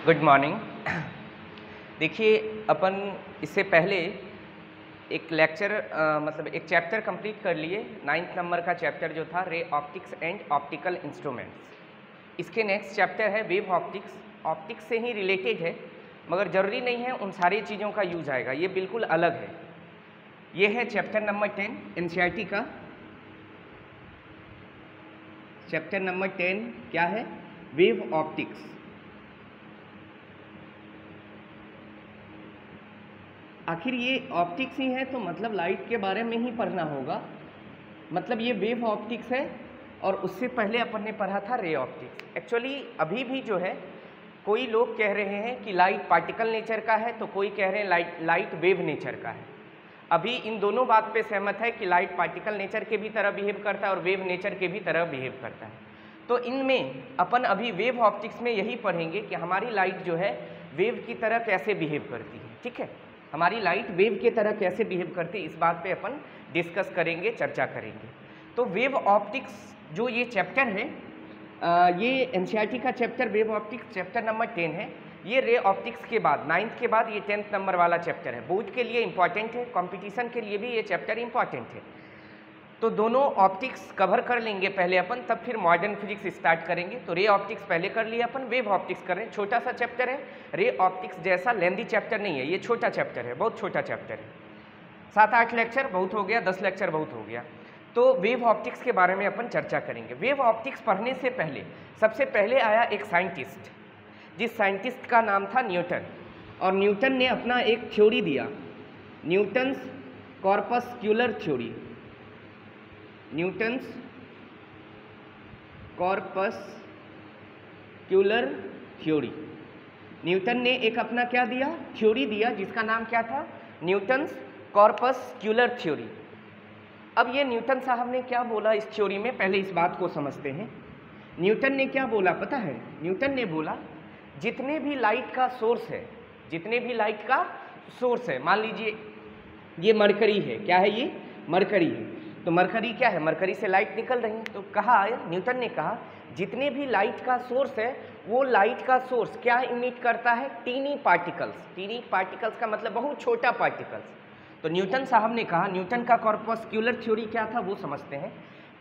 Good morning. देखिए अपन इससे पहले एक लेक्चर मतलब एक चैप्टर कंप्लीट कर लिए। 9th नंबर का चैप्टर जो था ray optics and optical instruments. इसके नेक्स्ट चैप्टर है वेव ऑप्टिक्स। ऑप्टिक्स से ही रिलेटेड है मगर ज़रूरी नहीं है उन सारी चीज़ों का यूज आएगा, ये बिल्कुल अलग है। ये है चैप्टर नंबर 10 एनसीईआरटी का। चैप्टर नंबर 10 क्या है? Wave optics. आखिर ये ऑप्टिक्स ही है तो मतलब लाइट के बारे में ही पढ़ना होगा। मतलब ये वेव ऑप्टिक्स है और उससे पहले अपन ने पढ़ा था रे ऑप्टिक्स। एक्चुअली अभी भी जो है कोई लोग कह रहे हैं कि लाइट पार्टिकल नेचर का है तो कोई कह रहे हैं लाइट वेव नेचर का है। अभी इन दोनों बात पे सहमत है कि लाइट पार्टिकल नेचर के भी तरह बिहेव करता है और वेव नेचर के भी तरह बिहेव करता है। तो इनमें अपन अभी वेव ऑप्टिक्स में यही पढ़ेंगे कि हमारी लाइट जो है वेव की तरह कैसे बिहेव करती है। ठीक है, हमारी लाइट वेव की तरह कैसे बिहेव करती है, इस बात पे अपन डिस्कस करेंगे, चर्चा करेंगे। तो वेव ऑप्टिक्स जो ये चैप्टर है ये एनसीईआरटी का chapter wave optics chapter number 10 है। ये रे ऑप्टिक्स के बाद 9th के बाद ये 10th नंबर वाला चैप्टर है। बोर्ड के लिए इंपॉर्टेंट है, कंपटीशन के लिए भी ये चैप्टर इंपॉर्टेंट है। तो दोनों ऑप्टिक्स कवर कर लेंगे पहले अपन, तब फिर मॉडर्न फिजिक्स स्टार्ट करेंगे। तो रे ऑप्टिक्स पहले कर लिया अपन, वेव ऑप्टिक्स कर रहे हैं। छोटा सा चैप्टर है, रे ऑप्टिक्स जैसा लेंदी चैप्टर नहीं है, ये छोटा चैप्टर है, बहुत छोटा चैप्टर है। 7-8 लेक्चर बहुत हो गया, 10 लेक्चर बहुत हो गया। तो वेव ऑप्टिक्स के बारे में अपन चर्चा करेंगे। वेव ऑप्टिक्स पढ़ने से पहले सबसे पहले आया एक साइंटिस्ट, जिस साइंटिस्ट का नाम था न्यूटन। और न्यूटन ने अपना एक थ्योरी दिया, Newton's corpuscular theory. Newton's corpuscular theory. Newton ने एक अपना क्या दिया, थ्योरी दिया, जिसका नाम क्या था? Newton's corpuscular theory. अब ये न्यूटन साहब ने क्या बोला इस थ्योरी में, पहले इस बात को समझते हैं। न्यूटन ने क्या बोला पता है? न्यूटन ने बोला जितने भी लाइट का सोर्स है, जितने भी लाइट का सोर्स है, मान लीजिए ये मरकरी है, क्या है ये? मरकरी है। तो मरकरी क्या है? मरकरी से लाइट निकल रही है। तो कहा न्यूटन ने कहा जितने भी लाइट का सोर्स है वो लाइट का सोर्स क्या इमिट करता है? Tiny particles. टीनी पार्टिकल्स का मतलब बहुत छोटा पार्टिकल्स। तो न्यूटन साहब ने कहा, न्यूटन का कॉर्पस्क्यूलर थ्योरी क्या था वो समझते हैं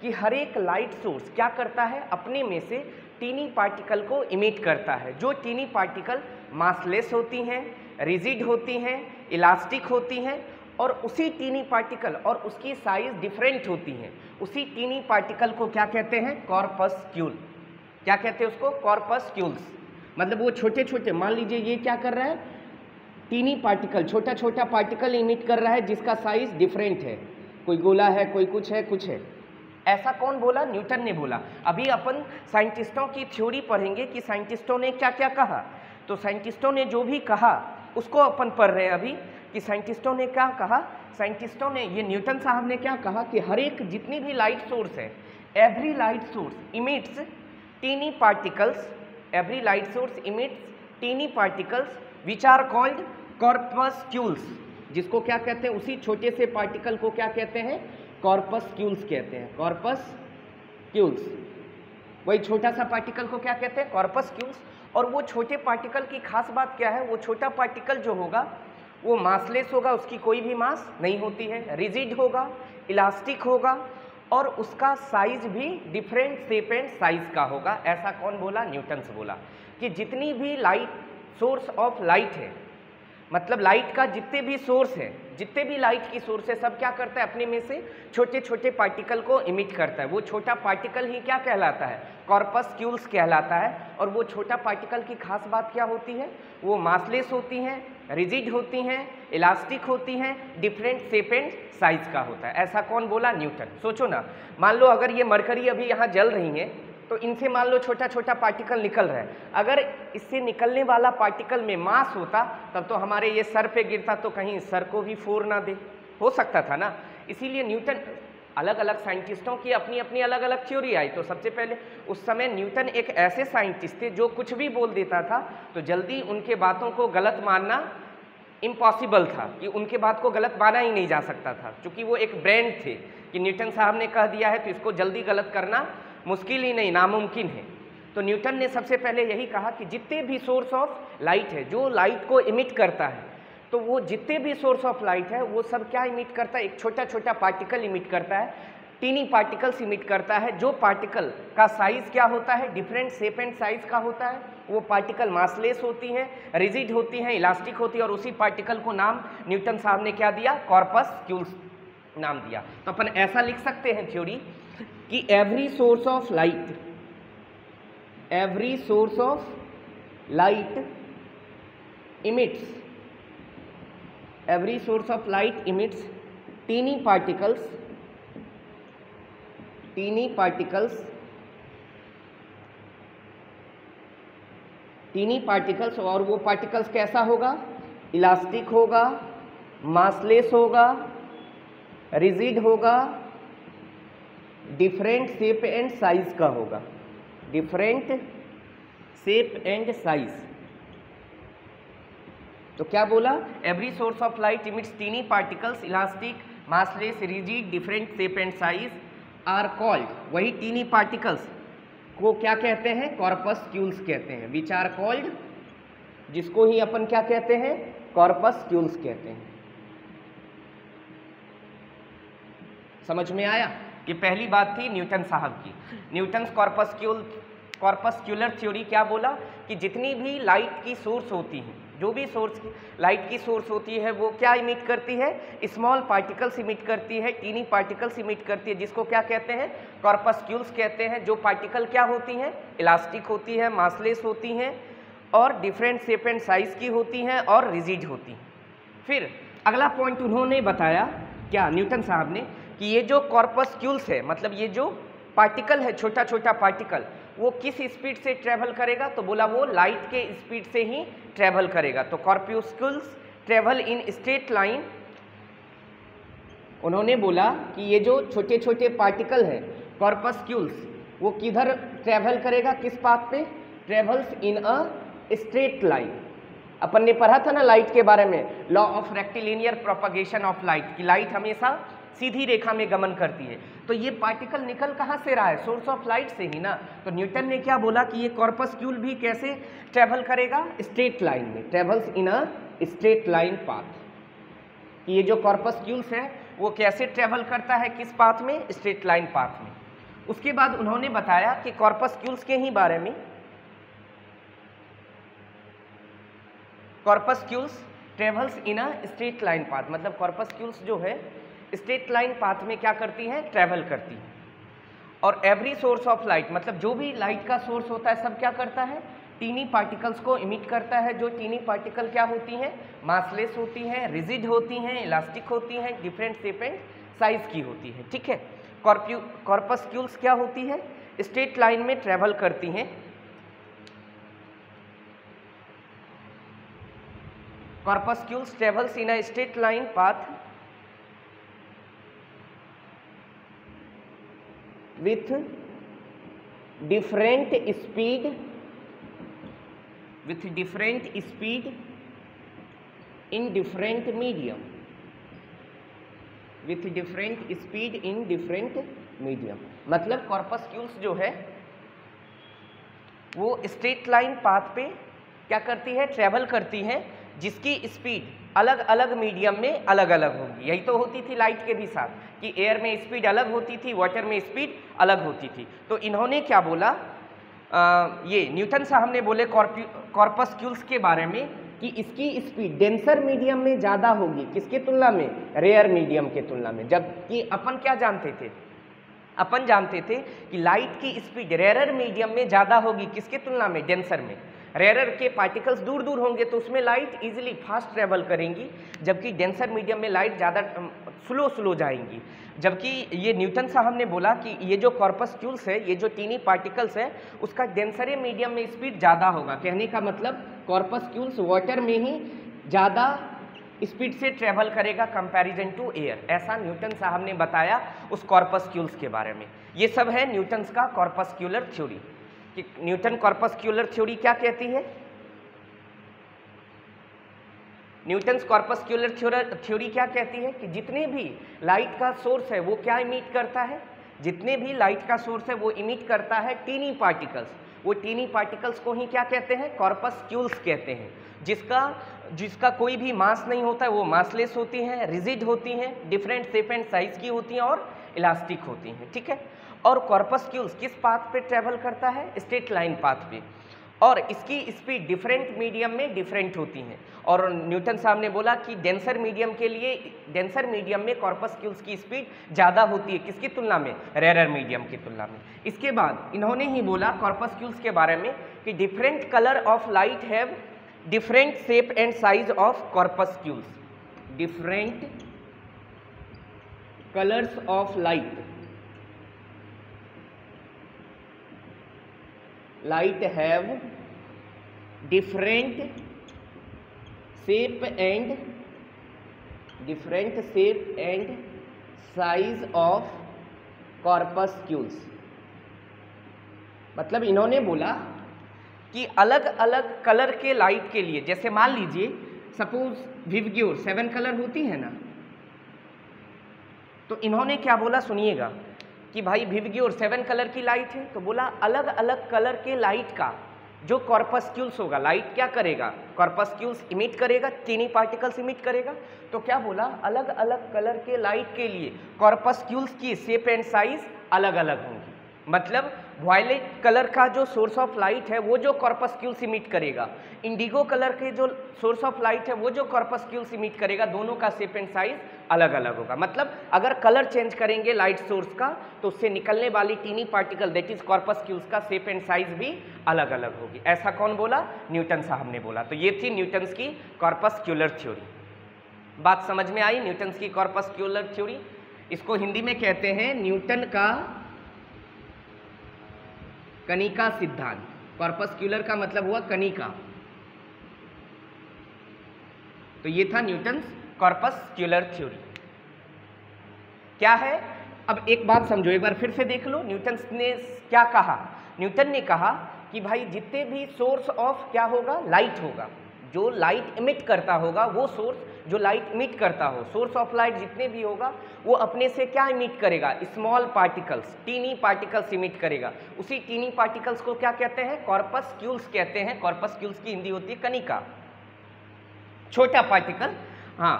कि हर एक लाइट सोर्स क्या करता है? अपने में से टीनी पार्टिकल को इमिट करता है। जो टीनी पार्टिकल मासलेस होती हैं, रिजिड होती हैं, इलास्टिक होती हैं, और उसी टीनी पार्टिकल और उसकी साइज डिफरेंट होती हैं, उसी टीनी पार्टिकल को क्या कहते हैं? कॉर्पस्क्यूल। क्या कहते हैं उसको? कॉर्पस्क्यूल्स। मतलब वो छोटे छोटे, मान लीजिए ये क्या कर रहा है? टीनी पार्टिकल, छोटा छोटा पार्टिकल इमिट कर रहा है जिसका साइज डिफरेंट है, कोई गोला है, कोई कुछ है, कुछ है। ऐसा कौन बोला? न्यूटन ने बोला। अभी अपन साइंटिस्टों की थ्योरी पढ़ेंगे कि साइंटिस्टों ने क्या क्या कहा। तो साइंटिस्टों ने जो भी कहा उसको अपन पढ़ रहे हैं अभी कि साइंटिस्टों ने क्या कहा। साइंटिस्टों ने, ये न्यूटन साहब ने क्या कहा कि हर एक जितनी भी लाइट सोर्स है, every light source emits tiny particles, every light source emits tiny particles which are called corpuscles. जिसको क्या कहते हैं? उसी छोटे से पार्टिकल को क्या कहते हैं? कॉर्पस्क्यूल्स कहते हैं। कॉर्पस्क्यूल्स, वही छोटा सा पार्टिकल को क्या कहते हैं? कॉर्पस्क्यूल्स। और वो छोटे पार्टिकल की खास बात क्या है? वो छोटा पार्टिकल जो होगा वो मासलेस होगा, उसकी कोई भी मास नहीं होती है, रिजिड होगा, इलास्टिक होगा, और उसका साइज भी डिफरेंट शेप एंड साइज का होगा। ऐसा कौन बोला? न्यूटन से बोला कि जितनी भी लाइट, सोर्स ऑफ लाइट है, मतलब लाइट का जितने भी सोर्स है, जितने भी लाइट की सोर्स है, सब क्या करता है? अपने में से छोटे छोटे पार्टिकल को इमिट करता है। वो छोटा पार्टिकल ही क्या कहलाता है? कॉर्पस्क्यूल्स कहलाता है। और वो छोटा पार्टिकल की खास बात क्या होती है? वो मासलेस होती हैं, रिजिड होती हैं, इलास्टिक होती हैं, डिफरेंट शेप एंड साइज का होता है। ऐसा कौन बोला? न्यूटन। सोचो ना, मान लो अगर ये मरकरी अभी यहाँ जल रही है तो इनसे मान लो छोटा छोटा पार्टिकल निकल रहा है। अगर इससे निकलने वाला पार्टिकल में मास होता तब तो हमारे ये सर पे गिरता तो कहीं सर को भी फोड़ ना दे, हो सकता था ना। इसीलिए न्यूटन, अलग अलग साइंटिस्टों की अपनी अपनी अलग अलग थ्योरी आई। तो सबसे पहले उस समय न्यूटन एक ऐसे साइंटिस्ट थे जो कुछ भी बोल देता था तो जल्दी उनके बातों को गलत मानना इम्पॉसिबल था, कि उनके बात को गलत माना ही नहीं जा सकता था, क्योंकि वो एक ब्रांड थे कि न्यूटन साहब ने कह दिया है तो इसको जल्दी गलत करना मुश्किल ही नहीं, नामुमकिन है। तो न्यूटन ने सबसे पहले यही कहा कि जितने भी सोर्स ऑफ लाइट है जो लाइट को इमिट करता है, तो वो जितने भी सोर्स ऑफ लाइट है वो सब क्या इमिट करता है, एक छोटा छोटा पार्टिकल इमिट करता है, टीनी पार्टिकल्स इमिट करता है। जो पार्टिकल का साइज क्या होता है, डिफरेंट शेप एंड साइज का होता है। वो पार्टिकल मासलेस होती हैं, रिजिड होती हैं, इलास्टिक होती है, और उसी पार्टिकल को नाम न्यूटन साहब ने क्या दिया, कॉर्पस्क्यूल्स नाम दिया। तो अपन ऐसा लिख सकते हैं थ्योरी कि every source of light emits teeny particles, और वो पार्टिकल्स कैसा होगा, इलास्टिक होगा, मासलेस होगा, रिजिड होगा, डिफरेंट शेप एंड साइज का होगा, डिफरेंट शेप एंड साइज। तो क्या बोला, every source of light emits tiny particles, elastic, massless, rigid, different shape and size are called, वही टीनी पार्टिकल्स को क्या कहते हैं, कॉर्पस्क्यूल्स कहते हैं, विच आर कॉल्ड, जिसको ही अपन क्या कहते हैं, कॉर्पस्क्यूल्स कहते हैं। समझ में आया? ये पहली बात थी न्यूटन साहब की। न्यूटन कॉर्पस्क्यूलर थ्योरी क्या बोला कि जितनी भी लाइट की सोर्स होती हैं, जो भी लाइट की सोर्स होती है वो क्या इमिट करती है, स्मॉल पार्टिकल्स इमिट करती है, टीनी पार्टिकल्स इमिट करती है, जिसको क्या कहते हैं, कॉर्पस्क्यूल्स कहते हैं। जो पार्टिकल क्या होती हैं, इलास्टिक होती है, मासलेस होती हैं, और डिफरेंट शेप एंड साइज की होती हैं, और रिजिड होती हैं। फिर अगला पॉइंट उन्होंने बताया क्या, न्यूटन साहब ने, कि ये जो कॉर्पस्क्यूल्स है, मतलब ये जो पार्टिकल है, छोटा छोटा पार्टिकल, वो किस स्पीड से ट्रेवल करेगा, तो बोला वो लाइट के स्पीड से ही ट्रेवल करेगा। तो कॉर्पस्क्यूल्स ट्रेवल इन स्ट्रेट लाइन। उन्होंने बोला कि ये जो छोटे छोटे पार्टिकल हैं कॉर्पस्क्यूल्स, वो किधर ट्रेवल करेगा, किस पाथ पे, travels in a straight line. अपन ने पढ़ा था ना लाइट के बारे में, law of rectilinear propagation of light, कि लाइट हमेशा सीधी रेखा में गमन करती है। तो ये पार्टिकल निकल कहाँ से रहा है, सोर्स ऑफ लाइट से ही ना। तो न्यूटन ने क्या बोला कि ये कॉर्पस्क्यूल भी कैसे ट्रेवल करेगा, स्ट्रेट लाइन में, travels in a straight line path. ये जो कॉर्पस्क्यूल्स है वो कैसे ट्रेवल करता है, किस पाथ में, स्ट्रेट लाइन पाथ में। उसके बाद उन्होंने बताया कि कॉर्पस्क्यूल्स के ही बारे में, corpuscles travels in a straight line path, मतलब कॉर्पस्क्यूल्स जो है स्ट्रेट लाइन पाथ में क्या करती हैं, ट्रेवल करती हैं। और एवरी सोर्स ऑफ लाइट, मतलब जो भी लाइट का सोर्स होता है सब क्या करता है, टीनी पार्टिकल्स को इमिट करता है। जो टीनी पार्टिकल क्या होती हैं, मासलेस होती हैं, रिजिड होती हैं, इलास्टिक होती हैं, डिफरेंट शेप एंड साइज की होती है। ठीक है, कॉर्पस्क्यूल्स क्या होती है, स्ट्रेट लाइन में ट्रेवल करती हैं। Corpuscles travels in a straight line path with different speed in different medium, मतलब कॉर्पस्क्यूल्स जो है वो स्ट्रेट लाइन पाथ पे क्या करती है, ट्रेवल करती हैं, जिसकी स्पीड अलग अलग मीडियम में अलग अलग होगी। यही तो होती थी लाइट के भी साथ, कि एयर में स्पीड अलग होती थी, वाटर में स्पीड अलग होती थी। तो इन्होंने क्या बोला, ये न्यूटन साहब ने बोले कॉर्पस्क्यूल्स के बारे में कि इसकी स्पीड डेंसर मीडियम में ज़्यादा होगी, किसके तुलना में, रेयर मीडियम के तुलना में। जबकि अपन क्या जानते थे, अपन जानते थे कि लाइट की स्पीड रेयर मीडियम में ज़्यादा होगी, किसके तुलना में, डेंसर में। रेयर के पार्टिकल्स दूर दूर होंगे तो उसमें लाइट इजीली फास्ट ट्रेवल करेंगी, जबकि डेंसर मीडियम में लाइट ज़्यादा स्लो जाएंगी। जबकि ये न्यूटन साहब ने बोला कि ये जो कॉर्पस्क्यूल्स है, ये जो टीनी पार्टिकल्स है, उसका डेंसर मीडियम में स्पीड ज़्यादा होगा। कहने का मतलब कॉर्पस्क्यूल्स वाटर में ही ज़्यादा स्पीड से ट्रेवल करेगा कंपैरिजन टू एयर। ऐसा न्यूटन साहब ने बताया उस कॉर्पस्क्यूल्स के बारे में। ये सब है न्यूटन्स का कॉर्पस्क्यूलर थ्योरी। कि न्यूटन कॉर्पस्क्यूलर थ्योरी क्या कहती है, न्यूटन्स कॉर्पस्क्यूलर थ्योरी क्या कहती है कि जितने भी लाइट का सोर्स है वो क्या इमिट करता है, जितने भी लाइट का सोर्स है वो इमिट करता है टीनी पार्टिकल्स। वो टीनी पार्टिकल्स को ही क्या कहते हैं, कॉर्पस्क्यूल्स कहते हैं, जिसका कोई भी मास नहीं होता है, वो मासलेस होती हैं, रिजिड होती हैं, डिफरेंट शेप एंड साइज की होती हैं और इलास्टिक होती हैं, ठीक है। और कॉर्पस्क्यूल्स किस पाथ पे ट्रेवल करता है, स्ट्रेट लाइन पाथ पे, और इसकी स्पीड डिफरेंट मीडियम में डिफरेंट होती हैं। और न्यूटन साहब ने बोला कि डेंसर मीडियम में कॉर्पस्क्यूल्स की स्पीड ज़्यादा होती है, किसकी तुलना में, रेरर मीडियम की तुलना में। इसके बाद इन्होंने ही बोला कॉर्पस्क्यूल्स के बारे में कि different colour of light have different shape and size of corpuscles, different colours of light have different shape and size of corpuscles। मतलब इन्होंने बोला कि अलग अलग कलर के लाइट के लिए, जैसे मान लीजिए सपोज विवग्योर 7 कलर होती है ना, तो इन्होंने क्या बोला सुनिएगा कि भाई विवग्योर 7 कलर की लाइट है, तो बोला अलग अलग कलर के लाइट का जो कॉर्पस्क्यूल्स होगा, लाइट क्या करेगा, कॉर्पस्क्यूल्स इमिट करेगा, टीनी पार्टिकल्स इमिट करेगा। तो क्या बोला, अलग अलग कलर के लाइट के लिए कॉर्पस्क्यूल्स की शेप एंड साइज अलग अलग होंगी। मतलब वायलेट कलर का जो सोर्स ऑफ लाइट है वो जो कॉर्पस्क्यूल्स इमिट करेगा, इंडिगो कलर के जो सोर्स ऑफ लाइट है वो जो कॉर्पस्क्यूल्स इमिट करेगा, दोनों का शेप एंड साइज अलग अलग होगा। मतलब अगर कलर चेंज करेंगे लाइट सोर्स का तो उससे निकलने वाली टीनी पार्टिकल दैट इज कॉर्पस्क्यूल्स का शेप एंड साइज भी अलग अलग होगी। ऐसा कौन बोला, न्यूटन साहब ने बोला। तो ये थी न्यूटन्स की कॉर्पस्क्यूलर थ्योरी। बात समझ में आई, न्यूटन्स की कॉर्पस्क्यूलर थ्योरी। इसको हिंदी में कहते हैं न्यूटन का कणिका सिद्धांत। कॉर्पस्क्यूलर का मतलब हुआ कणिका, तो ये था न्यूटन्स कॉर्पस्क्यूलर थ्योरी। क्या है, अब एक बात समझो, एक बार फिर से देख लो न्यूटन ने क्या कहा। न्यूटन ने कहा कि भाई जितने भी सोर्स ऑफ क्या होगा, लाइट होगा, जो लाइट इमिट करता होगा, वो सोर्स जो लाइट इमिट करता हो, सोर्स ऑफ लाइट जितने भी होगा वो अपने से क्या इमिट करेगा, small particles, tiny particles emit करेगा। उसी टीनी पार्टिकल्स को क्या कहते हैं, कॉर्पस्क्यूल्स कहते हैं। कॉर्पस्क्यूल्स की हिंदी होती है कणिका, छोटा पार्टिकल। हाँ,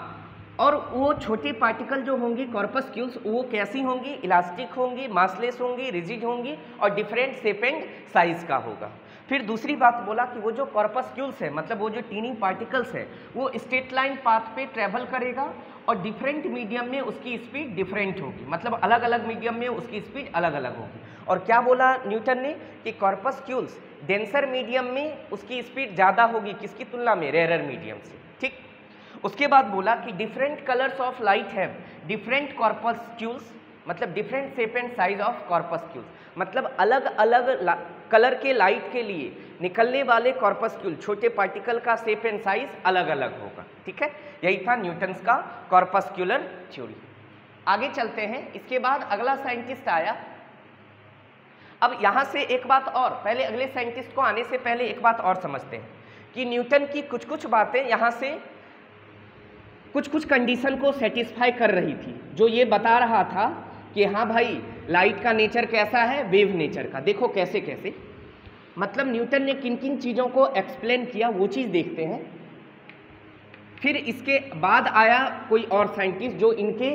और वो छोटे पार्टिकल जो होंगी कॉर्पस्क्यूल्स, वो कैसी होंगी, इलास्टिक होंगी, मासलेस होंगी, रिजिड होंगी और डिफरेंट शेप एंड साइज का होगा। फिर दूसरी बात बोला कि वो जो कॉर्पस्क्यूल्स है, मतलब वो जो टीनी पार्टिकल्स है, वो स्ट्रेट लाइन पाथ पे ट्रेवल करेगा और डिफरेंट मीडियम में उसकी स्पीड डिफरेंट होगी। मतलब अलग अलग मीडियम में उसकी स्पीड अलग अलग होगी। और क्या बोला न्यूटन ने कि कॉर्पस्क्यूल्स डेंसर मीडियम में उसकी स्पीड ज़्यादा होगी, किसकी तुलना में, रेरर मीडियम से। ठीक, उसके बाद बोला कि different colours of light have different corpuscles, मतलब different shape and size of corpuscles. मतलब अलग अलग कलर के लाइट के लिए निकलने वाले कॉर्पस्क्यूल, छोटे पार्टिकल का शेप एंड साइज अलग अलग होगा। ठीक है, यही था न्यूटन्स का कॉर्पस्क्यूलर थ्योरी। आगे चलते हैं। इसके बाद अगला साइंटिस्ट आया। अब यहाँ से एक बात और, पहले अगले साइंटिस्ट को आने से पहले एक बात और समझते हैं कि न्यूटन की कुछ कुछ बातें यहाँ से कुछ कुछ कंडीशन को सेटिस्फाई कर रही थी, जो ये बता रहा था कि हाँ भाई लाइट का नेचर कैसा है, वेव नेचर का। देखो कैसे कैसे, मतलब न्यूटन ने किन किन चीज़ों को एक्सप्लेन किया वो चीज़ देखते हैं। फिर इसके बाद आया कोई और साइंटिस्ट जो इनके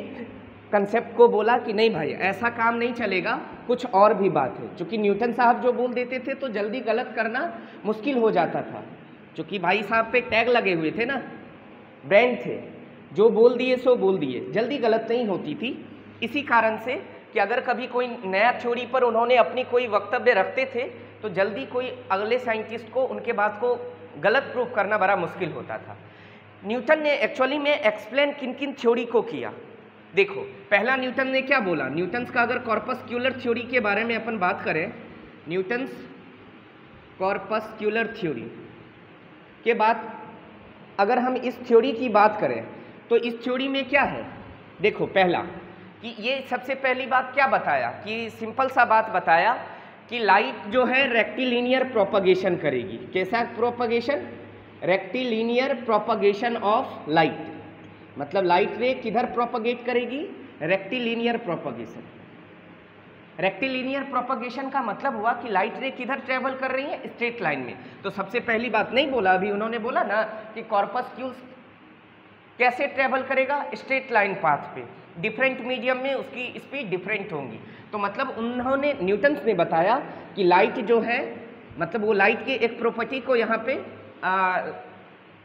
कंसेप्ट को बोला कि नहीं भाई ऐसा काम नहीं चलेगा, कुछ और भी बात है। क्योंकि न्यूटन साहब जो बोल देते थे तो जल्दी गलत करना मुश्किल हो जाता था, क्योंकि भाई साहब पे टैग लगे हुए थे ना, ब्रांड थे, जो बोल दिए सो बोल दिए, जल्दी गलत नहीं होती थी। इसी कारण से कि अगर कभी कोई नया थ्योरी पर उन्होंने अपनी कोई वक्तव्य रखते थे तो जल्दी कोई अगले साइंटिस्ट को उनके बात को गलत प्रूफ करना बड़ा मुश्किल होता था। न्यूटन ने एक्चुअली में एक्सप्लेन किन किन थ्योरी को किया। देखो पहला न्यूटन ने क्या बोला, न्यूटन्स का अगर कॉर्पस्क्यूलर थ्योरी के बारे में अपन बात करें, न्यूटन्स कॉर्पस्क्यूलर थ्योरी के बाद अगर हम इस थ्योरी की बात करें तो इस थ्योरी में क्या है, देखो पहला कि ये सबसे पहली बात क्या बताया कि सिंपल सा बात बताया कि लाइट जो है रेक्टिलिनियर प्रोपगेशन करेगी। कैसा propagation, rectilinear propagation of light, मतलब लाइट रे किधर प्रोपगेट करेगी, रेक्टिलिनियर प्रोपगेशन। रेक्टिलिनियर प्रोपगेशन का मतलब हुआ कि लाइट रे किधर ट्रेवल कर रही है, स्ट्रेट लाइन में। तो सबसे पहली बात नहीं बोला अभी उन्होंने, बोला ना कि कॉर्पस्क्यूल्स कैसे ट्रेवल करेगा, स्ट्रेट लाइन पाथ पे। डिफरेंट मीडियम में उसकी स्पीड डिफरेंट होंगी। तो मतलब उन्होंने, न्यूटन्स ने बताया कि लाइट जो है, मतलब वो लाइट के एक प्रॉपर्टी को यहाँ पे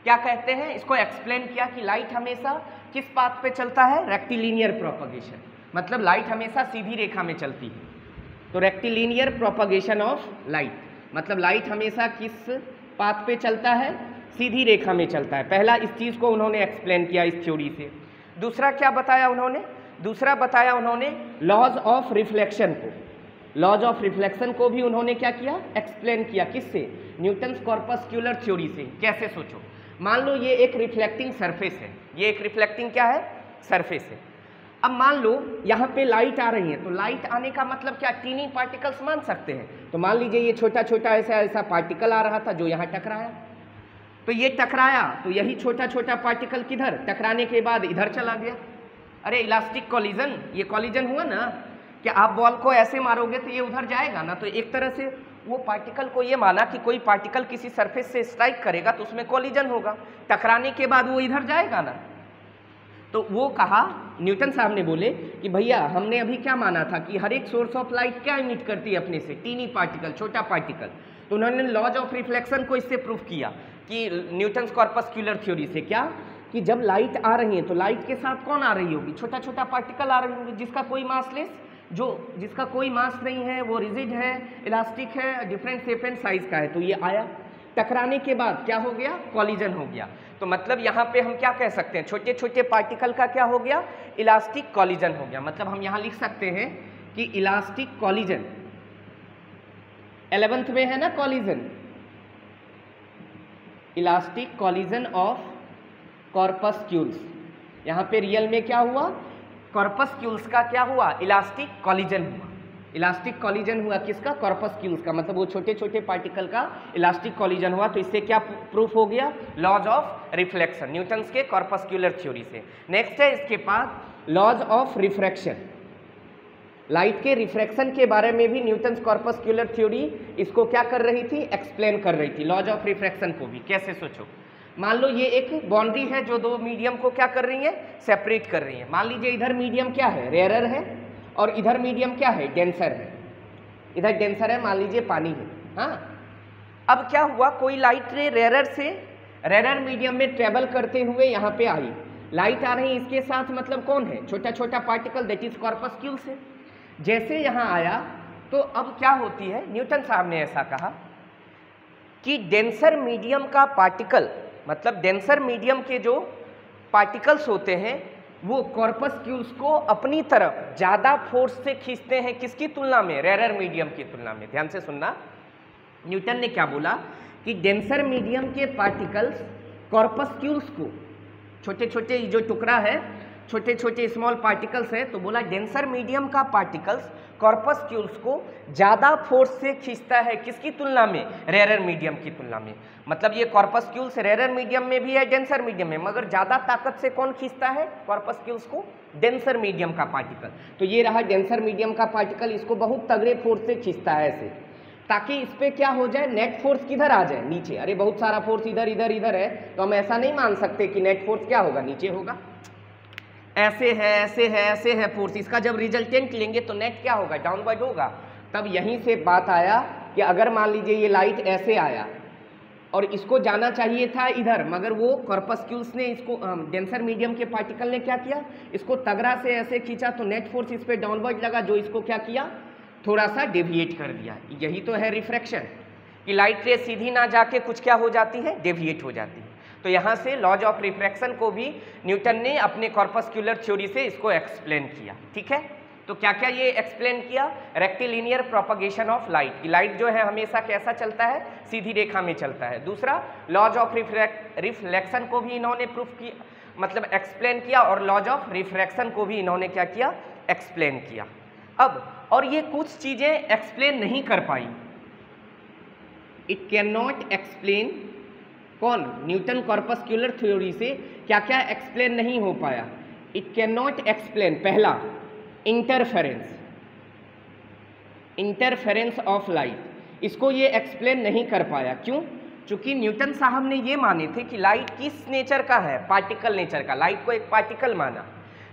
क्या कहते हैं, इसको एक्सप्लेन किया कि लाइट हमेशा किस पाथ पे चलता है, रेक्टिलिनियर प्रोपगेशन। मतलब लाइट हमेशा सीधी रेखा में चलती है। तो रेक्टिलिनियर प्रोपगेशन ऑफ लाइट, मतलब लाइट हमेशा किस पाथ पे चलता है, सीधी रेखा में चलता है। पहला इस चीज़ को उन्होंने एक्सप्लेन किया इस थ्योरी से। दूसरा क्या बताया उन्होंने, दूसरा बताया उन्होंने लॉज ऑफ रिफ्लेक्शन को। लॉज ऑफ रिफ्लेक्शन को भी उन्होंने क्या किया, एक्सप्लेन किया। किससे, न्यूटन्स कॉर्पस्क्यूलर थ्योरी से। कैसे, सोचो, मान लो ये एक रिफ्लेक्टिंग सरफेस है, ये एक रिफ्लेक्टिंग क्या है, सरफेस है। अब मान लो यहाँ पे लाइट आ रही है, तो लाइट आने का मतलब क्या, टीनी पार्टिकल्स मान सकते हैं। तो मान लीजिए ये छोटा छोटा ऐसा ऐसा पार्टिकल आ रहा था जो यहाँ टकराया, तो ये टकराया, तो यही छोटा छोटा पार्टिकल किधर, टकराने के बाद इधर चला गया। अरे इलास्टिक कॉलिजन, ये कॉलिजन हुआ ना, कि आप बॉल को ऐसे मारोगे तो ये उधर जाएगा ना। तो एक तरह से वो पार्टिकल को ये माना कि कोई पार्टिकल किसी सरफेस से स्ट्राइक करेगा तो उसमें कॉलिजन होगा, टकराने के बाद वो इधर जाएगा ना। तो वो कहा, न्यूटन साहब ने बोले कि भैया हमने अभी क्या माना था कि हर एक सोर्स ऑफ लाइट क्या इमिट करती है अपने से, टीनी पार्टिकल, छोटा पार्टिकल। तो उन्होंने लॉज ऑफ रिफ्लेक्शन को इससे प्रूफ किया कि न्यूटन्स कॉर्पस्क्यूलर थ्योरी से, क्या कि जब लाइट आ रही है तो लाइट के साथ कौन आ रही होगी, छोटा छोटा पार्टिकल आ रही होंगी, जिसका कोई मासलेस, जिसका कोई मास नहीं है, वो रिजिड है, इलास्टिक है, डिफरेंट शेप एंड साइज का है। तो ये आया, टकराने के बाद क्या हो गया, कॉलिजन हो गया। तो मतलब यहाँ पे हम क्या कह सकते हैं, छोटे छोटे पार्टिकल का क्या हो गया, इलास्टिक कॉलिजन हो गया। मतलब हम यहाँ लिख सकते हैं कि इलास्टिक कॉलिजन, 11th में है ना कॉलिजन, इलास्टिक कॉलिजन ऑफ कॉर्पस्क्यूल्स। यहाँ पे रियल में क्या हुआ, कॉर्पस्क्यूल्स का क्या हुआ, इलास्टिक कॉलिजन हुआ। इलास्टिक कॉलिजन हुआ किसका, कॉर्पस्क्यूल्स का, मतलब वो छोटे छोटे पार्टिकल का इलास्टिक कॉलिजन हुआ। तो इससे क्या प्रूफ हो गया, लॉज ऑफ रिफ्लेक्शन, न्यूटन्स के कॉर्पस्क्यूलर थ्योरी से। नेक्स्ट है इसके पास लॉज ऑफ रिफ्रैक्शन। लाइट के रिफ्रैक्शन के बारे में भी न्यूटन्स कॉर्पस्क्यूलर थ्योरी इसको क्या कर रही थी, एक्सप्लेन कर रही थी, लॉज ऑफ रिफ्रैक्शन को भी। कैसे, सोचो, मान लो ये एक बाउंड्री है जो दो मीडियम को क्या कर रही है, सेपरेट कर रही है। मान लीजिए इधर मीडियम क्या है, रेयरर है, और इधर मीडियम क्या है, डेंसर है। इधर डेंसर है, मान लीजिए पानी है। हाँ, अब क्या हुआ, कोई लाइट रे रेयरर से रेयरर मीडियम में ट्रेवल करते हुए यहाँ पे आई, लाइट आ रही, इसके साथ मतलब कौन है, छोटा छोटा पार्टिकल, दैट इज कॉर्पस्क्यूल्स है। जैसे यहाँ आया तो अब क्या होती है, न्यूटन साहब ने ऐसा कहा कि डेंसर मीडियम का पार्टिकल, मतलब डेंसर मीडियम के जो पार्टिकल्स होते हैं वो कॉर्पस्क्यूल्स को अपनी तरफ ज़्यादा फोर्स से खींचते हैं, किसकी तुलना में, रेयरर मीडियम की तुलना में। ध्यान से सुनना, न्यूटन ने क्या बोला कि डेंसर मीडियम के पार्टिकल्स कॉर्पस्क्यूल्स को, छोटे छोटे जो टुकड़ा है, छोटे छोटे स्मॉल पार्टिकल्स है, तो बोला डेंसर मीडियम का पार्टिकल्स कॉर्पस्क्यूल्स को ज़्यादा फोर्स से खींचता है, किसकी तुलना में, रेयरर मीडियम की तुलना में। मतलब ये कॉर्पस्क्यूल्स रेयरर मीडियम में भी है, डेंसर मीडियम में, मगर ज़्यादा ताकत से कौन खींचता है कॉर्पस्क्यूल्स को, डेंसर मीडियम का पार्टिकल। तो ये रहा डेंसर मीडियम का पार्टिकल, इसको बहुत तगड़े फोर्स से खींचता है ऐसे, ताकि इस पर क्या हो जाए, नेट फोर्स किधर आ जाए, नीचे। अरे बहुत सारा फोर्स इधर इधर इधर है, तो हम ऐसा नहीं मान सकते कि नेट फोर्स क्या होगा, नीचे होगा। ऐसे है, ऐसे है, ऐसे है फोर्स, इसका जब रिजल्टेंट लेंगे तो नेट क्या होगा, डाउनवर्ड होगा। तब यहीं से बात आया कि अगर मान लीजिए ये लाइट ऐसे आया और इसको जाना चाहिए था इधर, मगर वो कॉर्पस्क्यूल्स ने इसको, डेंसर मीडियम के पार्टिकल ने क्या किया, इसको तगड़ा से ऐसे खींचा, तो नेट फोर्स इस पर डाउनवर्ड लगा, जो इसको क्या किया, थोड़ा सा डेविएट कर दिया। यही तो है रिफ्रैक्शन, कि लाइट रे सीधी ना जाके कुछ क्या हो जाती है, डेविएट हो जाती है। तो यहाँ से लॉज ऑफ रिफ्रैक्शन को भी न्यूटन ने अपने कॉर्पस्क्यूलर थ्योरी से इसको एक्सप्लेन किया। ठीक है, तो क्या क्या ये एक्सप्लेन किया, रेक्टिलिनियर प्रोपगेशन ऑफ लाइट, की लाइट जो है हमेशा कैसा चलता है, सीधी रेखा में चलता है। दूसरा, लॉज ऑफ रिफ्लेक्शन को भी इन्होंने प्रूफ किया, मतलब एक्सप्लेन किया, और लॉज ऑफ रिफ्रैक्शन को भी इन्होंने क्या किया, एक्सप्लेन किया। अब और ये कुछ चीज़ें एक्सप्लेन नहीं कर पाई, इट कैन नॉट एक्सप्लेन, कौन, न्यूटन कॉर्पस्क्यूलर थ्योरी से क्या क्या एक्सप्लेन नहीं हो पाया। इट कैन नॉट एक्सप्लेन, पहला इंटरफेरेंस, इंटरफेरेंस ऑफ लाइट, इसको ये एक्सप्लेन नहीं कर पाया। क्यों? चूंकि न्यूटन साहब ने ये माने थे कि लाइट किस नेचर का है, पार्टिकल नेचर का, लाइट को एक पार्टिकल माना,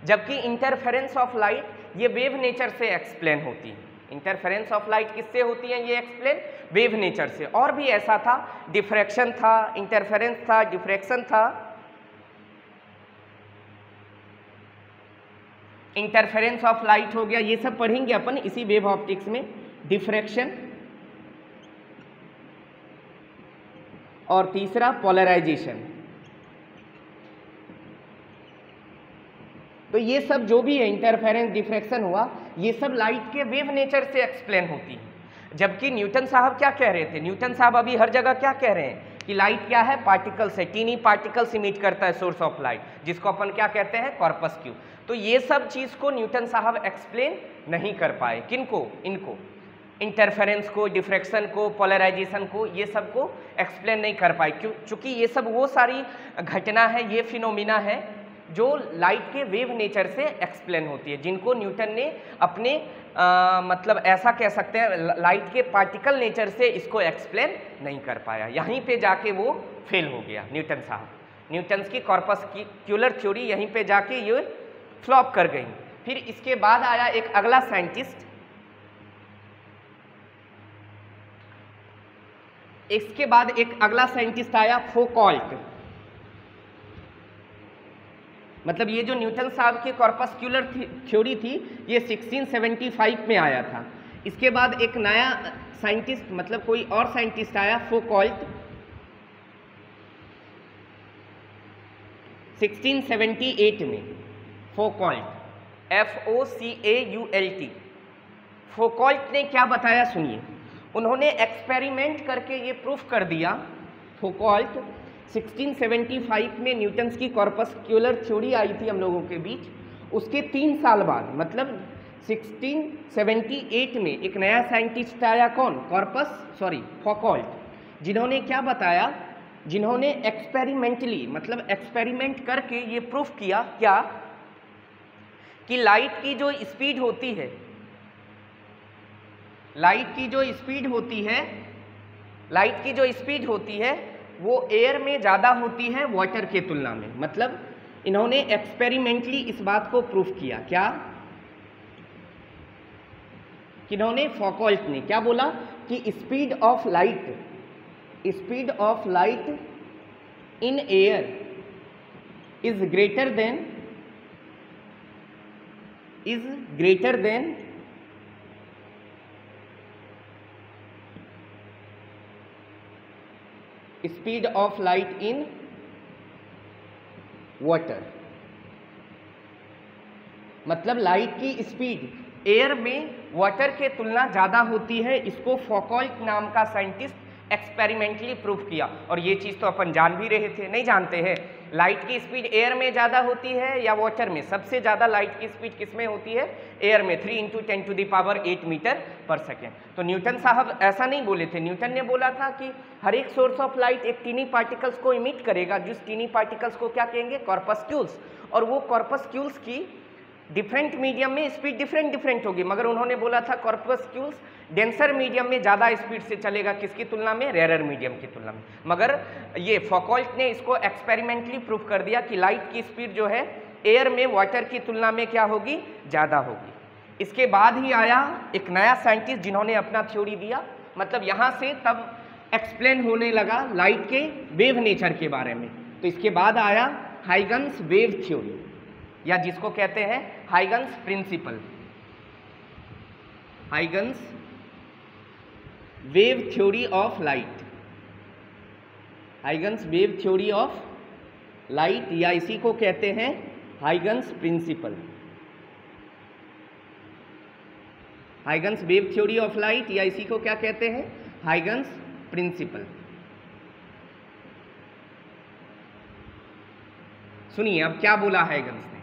जबकि इंटरफेरेंस ऑफ लाइट ये वेव नेचर से एक्सप्लेन होती है। इंटरफेरेंस ऑफ लाइट किससे होती है ये एक्सप्लेन? वेव नेचर से। और भी ऐसा था, डिफ्रैक्शन था, इंटरफेरेंस था, डिफ्रैक्शन था। इंटरफेरेंस ऑफ लाइट हो गया, ये सब पढ़ेंगे अपन इसी वेव ऑप्टिक्स में। डिफ्रैक्शन और तीसरा पोलराइजेशन। तो ये सब जो भी है, इंटरफेरेंस, डिफ्रैक्शन हुआ, ये सब लाइट के वेव नेचर से एक्सप्लेन होती है। जबकि न्यूटन साहब क्या कह रहे थे? न्यूटन साहब अभी हर जगह क्या कह रहे हैं कि लाइट क्या है? पार्टिकल्स है, टीनी पार्टिकल्स इमिट करता है सोर्स ऑफ लाइट, जिसको अपन क्या कहते हैं? कॉर्पस्क्यू। तो ये सब चीज़ को न्यूटन साहब एक्सप्लेन नहीं कर पाए। किनको? इनको, इंटरफेरेंस को, डिफ्रैक्शन को, पोलराइजेशन को, ये सब को एक्सप्लेन नहीं कर पाए। क्यों? चूँकि ये सब वो सारी घटना है, ये फिनोमिना है जो लाइट के वेव नेचर से एक्सप्लेन होती है, जिनको न्यूटन ने अपने मतलब ऐसा कह सकते हैं लाइट के पार्टिकल नेचर से इसको एक्सप्लेन नहीं कर पाया। यहीं पे जाके वो फेल हो गया न्यूटन साहब। न्यूटन की कॉर्पस्क्यूलर थ्योरी यहीं पे जाके ये फ्लॉप कर गई। फिर इसके बाद आया एक अगला साइंटिस्ट, इसके बाद एक अगला साइंटिस्ट आया फौकॉल्ट। मतलब ये जो न्यूटन साहब की कॉर्पस्क्यूलर थ्योरी थी ये 1675 में आया था। इसके बाद एक नया साइंटिस्ट, मतलब कोई और साइंटिस्ट आया, फौकॉल्ट, 1678 में। Foucault, FOCAULT। फौकॉल्ट ने क्या बताया सुनिए। उन्होंने एक्सपेरिमेंट करके ये प्रूफ कर दिया। फौकॉल्ट 1675 में न्यूटन की कॉर्पस्क्यूलर थ्योरी आई थी हम लोगों के बीच, उसके 3 साल बाद, मतलब 1678 में एक नया साइंटिस्ट आया। कौन? फौकॉल्ट, जिन्होंने क्या बताया, जिन्होंने एक्सपेरिमेंटली, मतलब एक्सपेरिमेंट करके ये प्रूफ किया क्या, कि लाइट की जो स्पीड होती है, लाइट की जो स्पीड होती है वो एयर में ज़्यादा होती है वाटर के तुलना में। मतलब इन्होंने एक्सपेरिमेंटली इस बात को प्रूफ किया। क्या? इन्होंने, फौकॉल्ट ने क्या बोला कि speed of light in air is greater than speed of light in water. मतलब लाइट की स्पीड एयर में वाटर के तुलना ज़्यादा होती है। इसको फौकॉल्ट नाम का साइंटिस्ट एक्सपेरिमेंटली प्रूफ किया। और ये चीज़ तो अपन जान भी रहे थे, नहीं जानते हैं? लाइट की स्पीड एयर में ज़्यादा होती है या वाटर में? सबसे ज़्यादा लाइट की स्पीड किस में होती है? एयर में, 3 × 10⁸ मीटर पर सेकेंड। तो न्यूटन साहब ऐसा नहीं बोले थे। न्यूटन ने बोला था कि हर एक सोर्स ऑफ लाइट एक टीनी पार्टिकल्स को इमिट करेगा, जिस टीनी पार्टिकल्स को क्या कहेंगे? कॉर्पस्क्यूल्स। और वो कॉर्पस्क्यूल्स की डिफरेंट मीडियम में स्पीड डिफरेंट होगी, मगर उन्होंने बोला था कॉर्पस्क्यूल्स डेंसर मीडियम में ज़्यादा स्पीड से चलेगा, किसकी तुलना में? रेयरर मीडियम की तुलना में। मगर ये फौकॉल्ट ने इसको एक्सपेरिमेंटली प्रूफ कर दिया कि लाइट की स्पीड जो है एयर में वाटर की तुलना में क्या होगी? ज़्यादा होगी। इसके बाद ही आया एक नया साइंटिस्ट जिन्होंने अपना थ्योरी दिया। मतलब यहाँ से तब एक्सप्लेन होने लगा लाइट के वेव नेचर के बारे में। तो इसके बाद आया हाइगन्स वेव थ्योरी, या जिसको कहते हैं Huygens principle, Huygens wave theory of light, Huygens wave theory of light, या इसी को कहते हैं Huygens principle. Huygens wave theory of light, या इसी को क्या कहते हैं? Huygens principle. सुनिए अब क्या बोला हाइगन्स ने।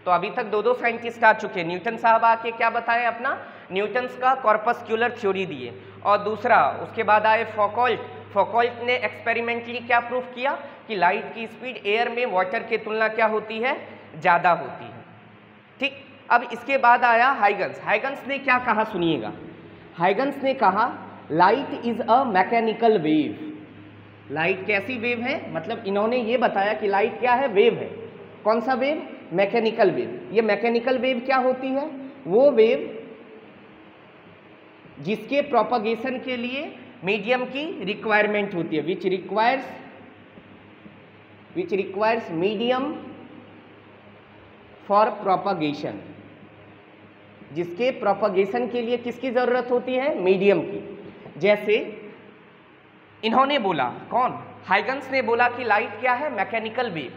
तो अभी तक दो साइंटिस्ट आ चुके। न्यूटन साहब आके क्या बताए अपना? न्यूटन्स का कॉर्पस्क्यूलर थ्योरी दिए। और दूसरा उसके बाद आए फौकॉल्ट। फौकॉल्ट ने एक्सपेरिमेंटली क्या प्रूफ किया कि लाइट की स्पीड एयर में वाटर के तुलना क्या होती है? ज़्यादा होती है। ठीक। अब इसके बाद आया हाइगन्स। हाइगन्स ने क्या कहा सुनिएगा। हाइगन्स ने कहा light is a mechanical wave. Light कैसी वेव है, मतलब इन्होंने ये बताया कि लाइट क्या है, वेव है। कौन सा वेव, मैकेनिकल वेव। ये मैकेनिकल वेव क्या होती है, वो वेव जिसके प्रोपगेशन के लिए मीडियम की रिक्वायरमेंट होती है, which requires medium for propagation, जिसके प्रोपगेशन के लिए किसकी जरूरत होती है, मीडियम की। जैसे इन्होंने बोला, कौन, हाइगन्स ने बोला कि लाइट क्या है, मैकेनिकल वेव।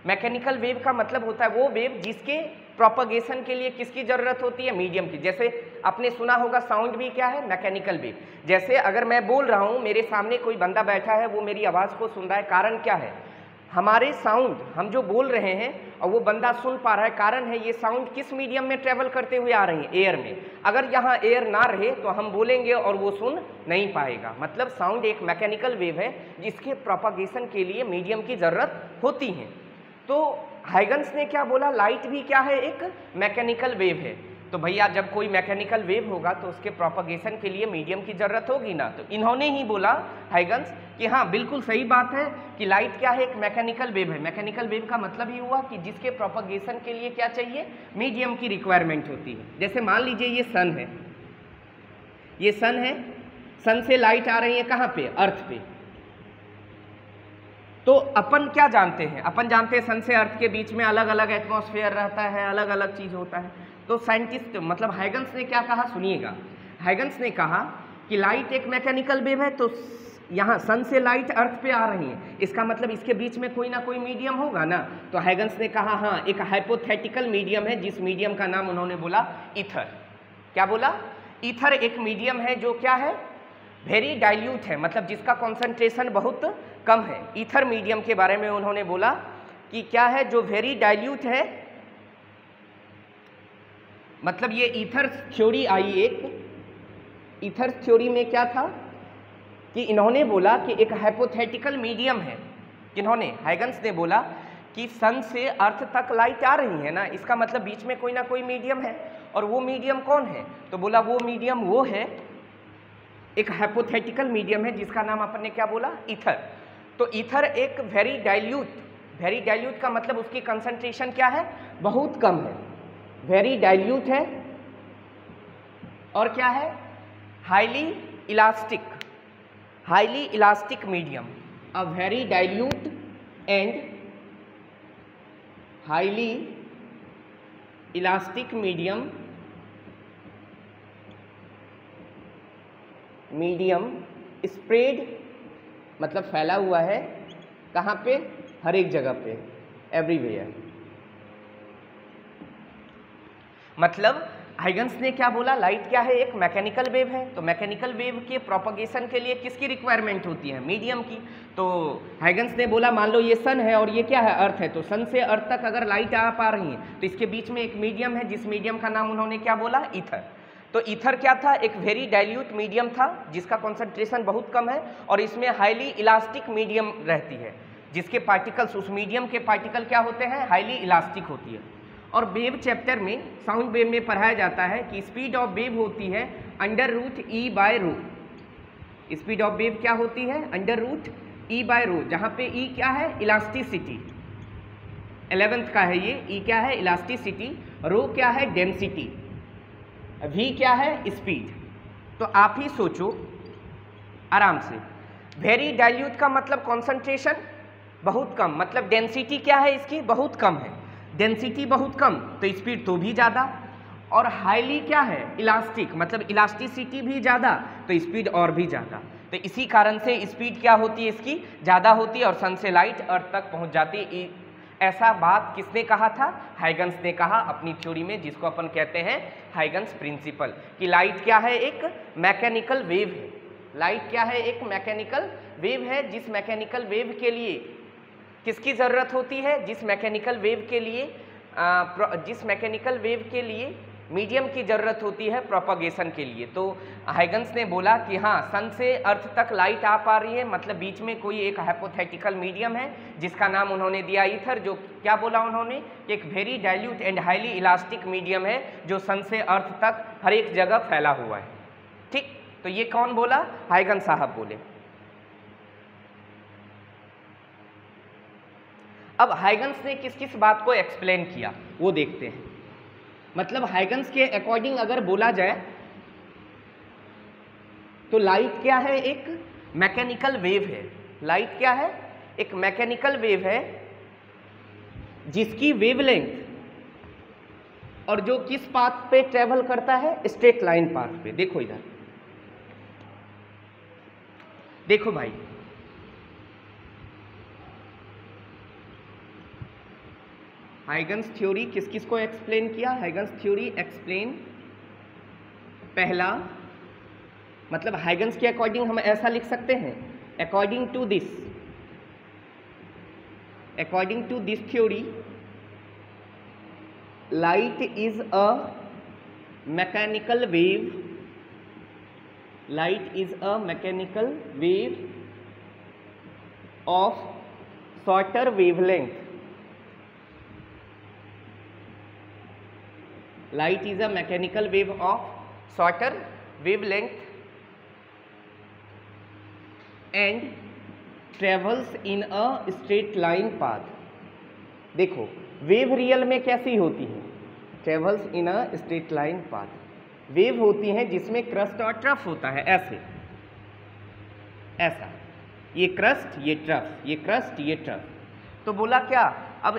मैकेनिकल वेव का मतलब होता है वो वेव जिसके प्रोपगेशन के लिए किसकी जरूरत होती है, मीडियम की। जैसे आपने सुना होगा साउंड भी क्या है, मैकेनिकल वेव। जैसे अगर मैं बोल रहा हूँ, मेरे सामने कोई बंदा बैठा है, वो मेरी आवाज़ को सुन रहा है, कारण क्या है, हमारे साउंड, हम जो बोल रहे हैं और वो बंदा सुन पा रहा है, कारण है ये साउंड किस मीडियम में ट्रेवल करते हुए आ रही है, एयर में। अगर यहाँ एयर ना रहे तो हम बोलेंगे और वो सुन नहीं पाएगा। मतलब साउंड एक मैकेनिकल वेव है जिसके प्रोपगेशन के लिए मीडियम की ज़रूरत होती है। तो हाइगन्स ने क्या बोला, लाइट भी क्या है, एक मैकेनिकल वेव है। तो भैया जब कोई मैकेनिकल वेव होगा तो उसके प्रोपगेशन के लिए मीडियम की ज़रूरत होगी ना। तो इन्होंने ही बोला हाइगन्स कि हाँ बिल्कुल सही बात है कि लाइट क्या है, एक मैकेनिकल वेव है। मैकेनिकल वेव का मतलब ही हुआ कि जिसके प्रोपगेशन के लिए क्या चाहिए, मीडियम की रिक्वायरमेंट होती है। जैसे मान लीजिए ये सन है, ये सन है, सन से लाइट आ रही है कहाँ पे, अर्थ पे। तो अपन क्या जानते हैं, अपन जानते हैं सन से अर्थ के बीच में अलग अलग एटमॉस्फेयर रहता है, अलग अलग चीज़ होता है। तो साइंटिस्ट मतलब हाइगन्स ने क्या कहा, सुनिएगा। हाइगन्स ने कहा कि लाइट एक मैकेनिकल वेव है, तो यहाँ सन से लाइट अर्थ पे आ रही है, इसका मतलब इसके बीच में कोई ना कोई मीडियम होगा ना। तो हाइगन्स ने कहा हाँ एक हाइपोथेटिकल मीडियम है, जिस मीडियम का नाम उन्होंने बोला ईथर। क्या बोला, ईथर एक मीडियम है जो क्या है, वेरी डाइल्यूट है, मतलब जिसका कॉन्सेंट्रेशन बहुत कम है। ईथर मीडियम के बारे में उन्होंने बोला कि क्या है, जो वेरी डाइल्यूट है, मतलब ये ईथर थ्योरी आई एक। ईथर थ्योरी में क्या था कि इन्होंने बोला कि एक हाइपोथेटिकल मीडियम है। किन्होंने, हाइगन्स ने बोला कि सन से अर्थ तक लाइट आ रही है ना, इसका मतलब बीच में कोई ना कोई मीडियम है। और वो मीडियम कौन है, तो बोला वो मीडियम वो है, एक हाइपोथेटिकल मीडियम है जिसका नाम अपन ने क्या बोला, ईथर। तो ईथर एक वेरी डाइल्यूट का मतलब उसकी कंसंट्रेशन क्या है, बहुत कम है, वेरी डाइल्यूट है। और क्या है, highly elastic medium, a very dilute and highly elastic medium spread, मतलब फैला हुआ है कहाँ पे, हर एक जगह पे, एवरीवेयर। मतलब हाइगन्स ने क्या बोला, लाइट क्या है, एक मैकेनिकल वेव है। तो मैकेनिकल वेव के प्रोपगेशन के लिए किसकी रिक्वायरमेंट होती है, मीडियम की। तो हाइगन्स ने बोला मान लो ये सन है और ये क्या है, अर्थ है। तो सन से अर्थ तक अगर लाइट आ पा रही है तो इसके बीच में एक मीडियम है, जिस मीडियम का नाम उन्होंने क्या बोला, ईथर। तो ईथर क्या था, एक वेरी डाइल्यूट मीडियम था जिसका कॉन्सेंट्रेशन बहुत कम है, और इसमें हाईली इलास्टिक मीडियम रहती है, जिसके पार्टिकल्स, उस मीडियम के पार्टिकल क्या होते हैं, हाईली इलास्टिक होती है। और वेव चैप्टर में, साउंड वेव में पढ़ाया जाता है कि स्पीड ऑफ वेव होती है √E/ρ। स्पीड ऑफ वेव क्या होती है, √E/ρ, जहाँ पे E क्या है, इलास्टिसिटी, 11th का है ये। E क्या है, इलास्टिसिटी, ρ क्या है, डेंसिटी, V क्या है, स्पीड। तो आप ही सोचो आराम से, वेरी डाइल्यूट का मतलब कॉन्सेंट्रेशन बहुत कम, मतलब डेंसिटी क्या है इसकी, बहुत कम है। डेंसिटी बहुत कम तो स्पीड तो भी ज़्यादा। और हाईली क्या है, इलास्टिक, मतलब इलास्टिसिटी भी ज़्यादा तो स्पीड और भी ज़्यादा। तो इसी कारण से स्पीड क्या होती है इसकी, ज़्यादा होती है, और सन से लाइट अर्थ तक पहुँच जाती है। ऐसा बात किसने कहा था, हाइगन्स ने कहा अपनी थ्योरी में, जिसको अपन कहते हैं हाइगन्स प्रिंसिपल, कि लाइट क्या है, एक मैकेनिकल वेव है। लाइट क्या है, एक मैकेनिकल वेव है, जिस मैकेनिकल वेव के लिए किसकी ज़रूरत होती है, जिस मैकेनिकल वेव के लिए मीडियम की ज़रूरत होती है प्रोपगेशन के लिए। तो हाइगन्स ने बोला कि हाँ सन से अर्थ तक लाइट आ पा रही है, मतलब बीच में कोई एक हाइपोथेटिकल मीडियम है जिसका नाम उन्होंने दिया ईथर। जो क्या बोला उन्होंने, एक very dilute and highly elastic medium है जो सन से अर्थ तक हर एक जगह फैला हुआ है। ठीक, तो ये कौन बोला? हाइगन साहब बोले। अब हाइगन्स ने किस किस बात को एक्सप्लेन किया वो देखते हैं। मतलब हाइगन्स के अकॉर्डिंग अगर बोला जाए तो लाइट क्या है? एक मैकेनिकल वेव है। लाइट क्या है? एक मैकेनिकल वेव है जिसकी वेवलेंथ और जो किस पाथ पे ट्रेवल करता है? स्ट्रेट लाइन पाथ पे। देखो इधर, देखो भाई, हाइगन्स थ्योरी किस किस को एक्सप्लेन किया? हाइगन्स थ्योरी एक्सप्लेन, पहला मतलब हाइगन्स के अकॉर्डिंग हम ऐसा लिख सकते हैं, according to this theory light is a mechanical wave, light is a mechanical wave of shorter wavelength, light is a mechanical wave of shorter wavelength and travels in a straight line path। देखो wave real में कैसी होती है? Travels in a straight line path. Wave होती है जिसमें crust और trough होता है, ऐसे, ऐसा, ये क्रस्ट ये ट्रफ, ये क्रस्ट ये ट्रफ। तो बोला क्या? अब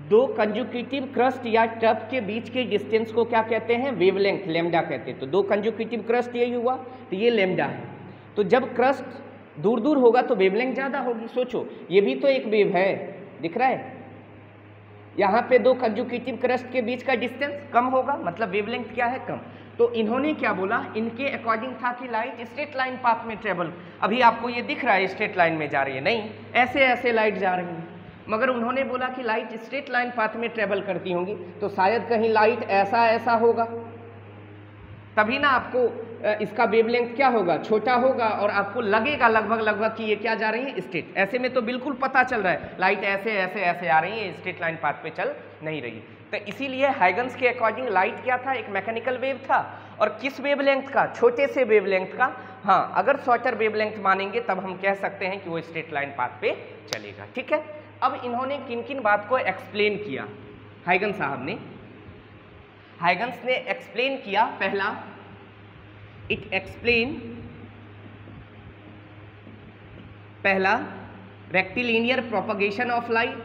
दो कंजुकेटिव क्रस्ट या ट्रफ के बीच के डिस्टेंस को क्या कहते हैं? वेवलेंथ, लेमडा कहते हैं। तो दो कंजुकेटिव क्रस्ट यही हुआ, तो ये लेमडा है। तो जब क्रस्ट दूर दूर होगा तो वेवलेंथ ज़्यादा होगी। सोचो, ये भी तो एक वेव है, दिख रहा है? यहाँ पे दो कंजुकेटिव क्रस्ट के बीच का डिस्टेंस कम होगा, मतलब वेवलेंथ क्या है? कम। तो इन्होंने क्या बोला? इनके अकॉर्डिंग था कि लाइट स्ट्रेट लाइन पाथ में ट्रेवल, अभी आपको ये दिख रहा है स्ट्रेट लाइन में जा रही है, नहीं, ऐसे ऐसे लाइट जा रही है। मगर उन्होंने बोला कि लाइट स्ट्रेट लाइन पाथ में ट्रेवल करती होंगी, तो शायद कहीं लाइट ऐसा ऐसा होगा, तभी ना आपको इसका वेवलेंथ क्या होगा? छोटा होगा, और आपको लगेगा लगभग कि ये क्या जा रही है? स्ट्रेट। ऐसे में तो बिल्कुल पता चल रहा है लाइट ऐसे ऐसे ऐसे आ रही है, स्ट्रेट लाइन पाथ पे चल नहीं रही। तो इसीलिए हाइगन्स के अकॉर्डिंग लाइट क्या था? एक मैकेनिकल वेव था। और किस वेवलेंथ का? छोटे से वेवलेंथ का। हाँ, अगर शॉर्टर वेवलेंथ मानेंगे तब हम कह सकते हैं कि वो स्ट्रेट लाइन पाथ पे चलेगा। ठीक है। अब इन्होंने किन किन बात को एक्सप्लेन किया हाइगन साहब ने? हाइगन्स ने एक्सप्लेन किया, पहला, इट एक्सप्लेन, पहला रेक्टिलिनियर प्रोपगेशन ऑफ लाइट।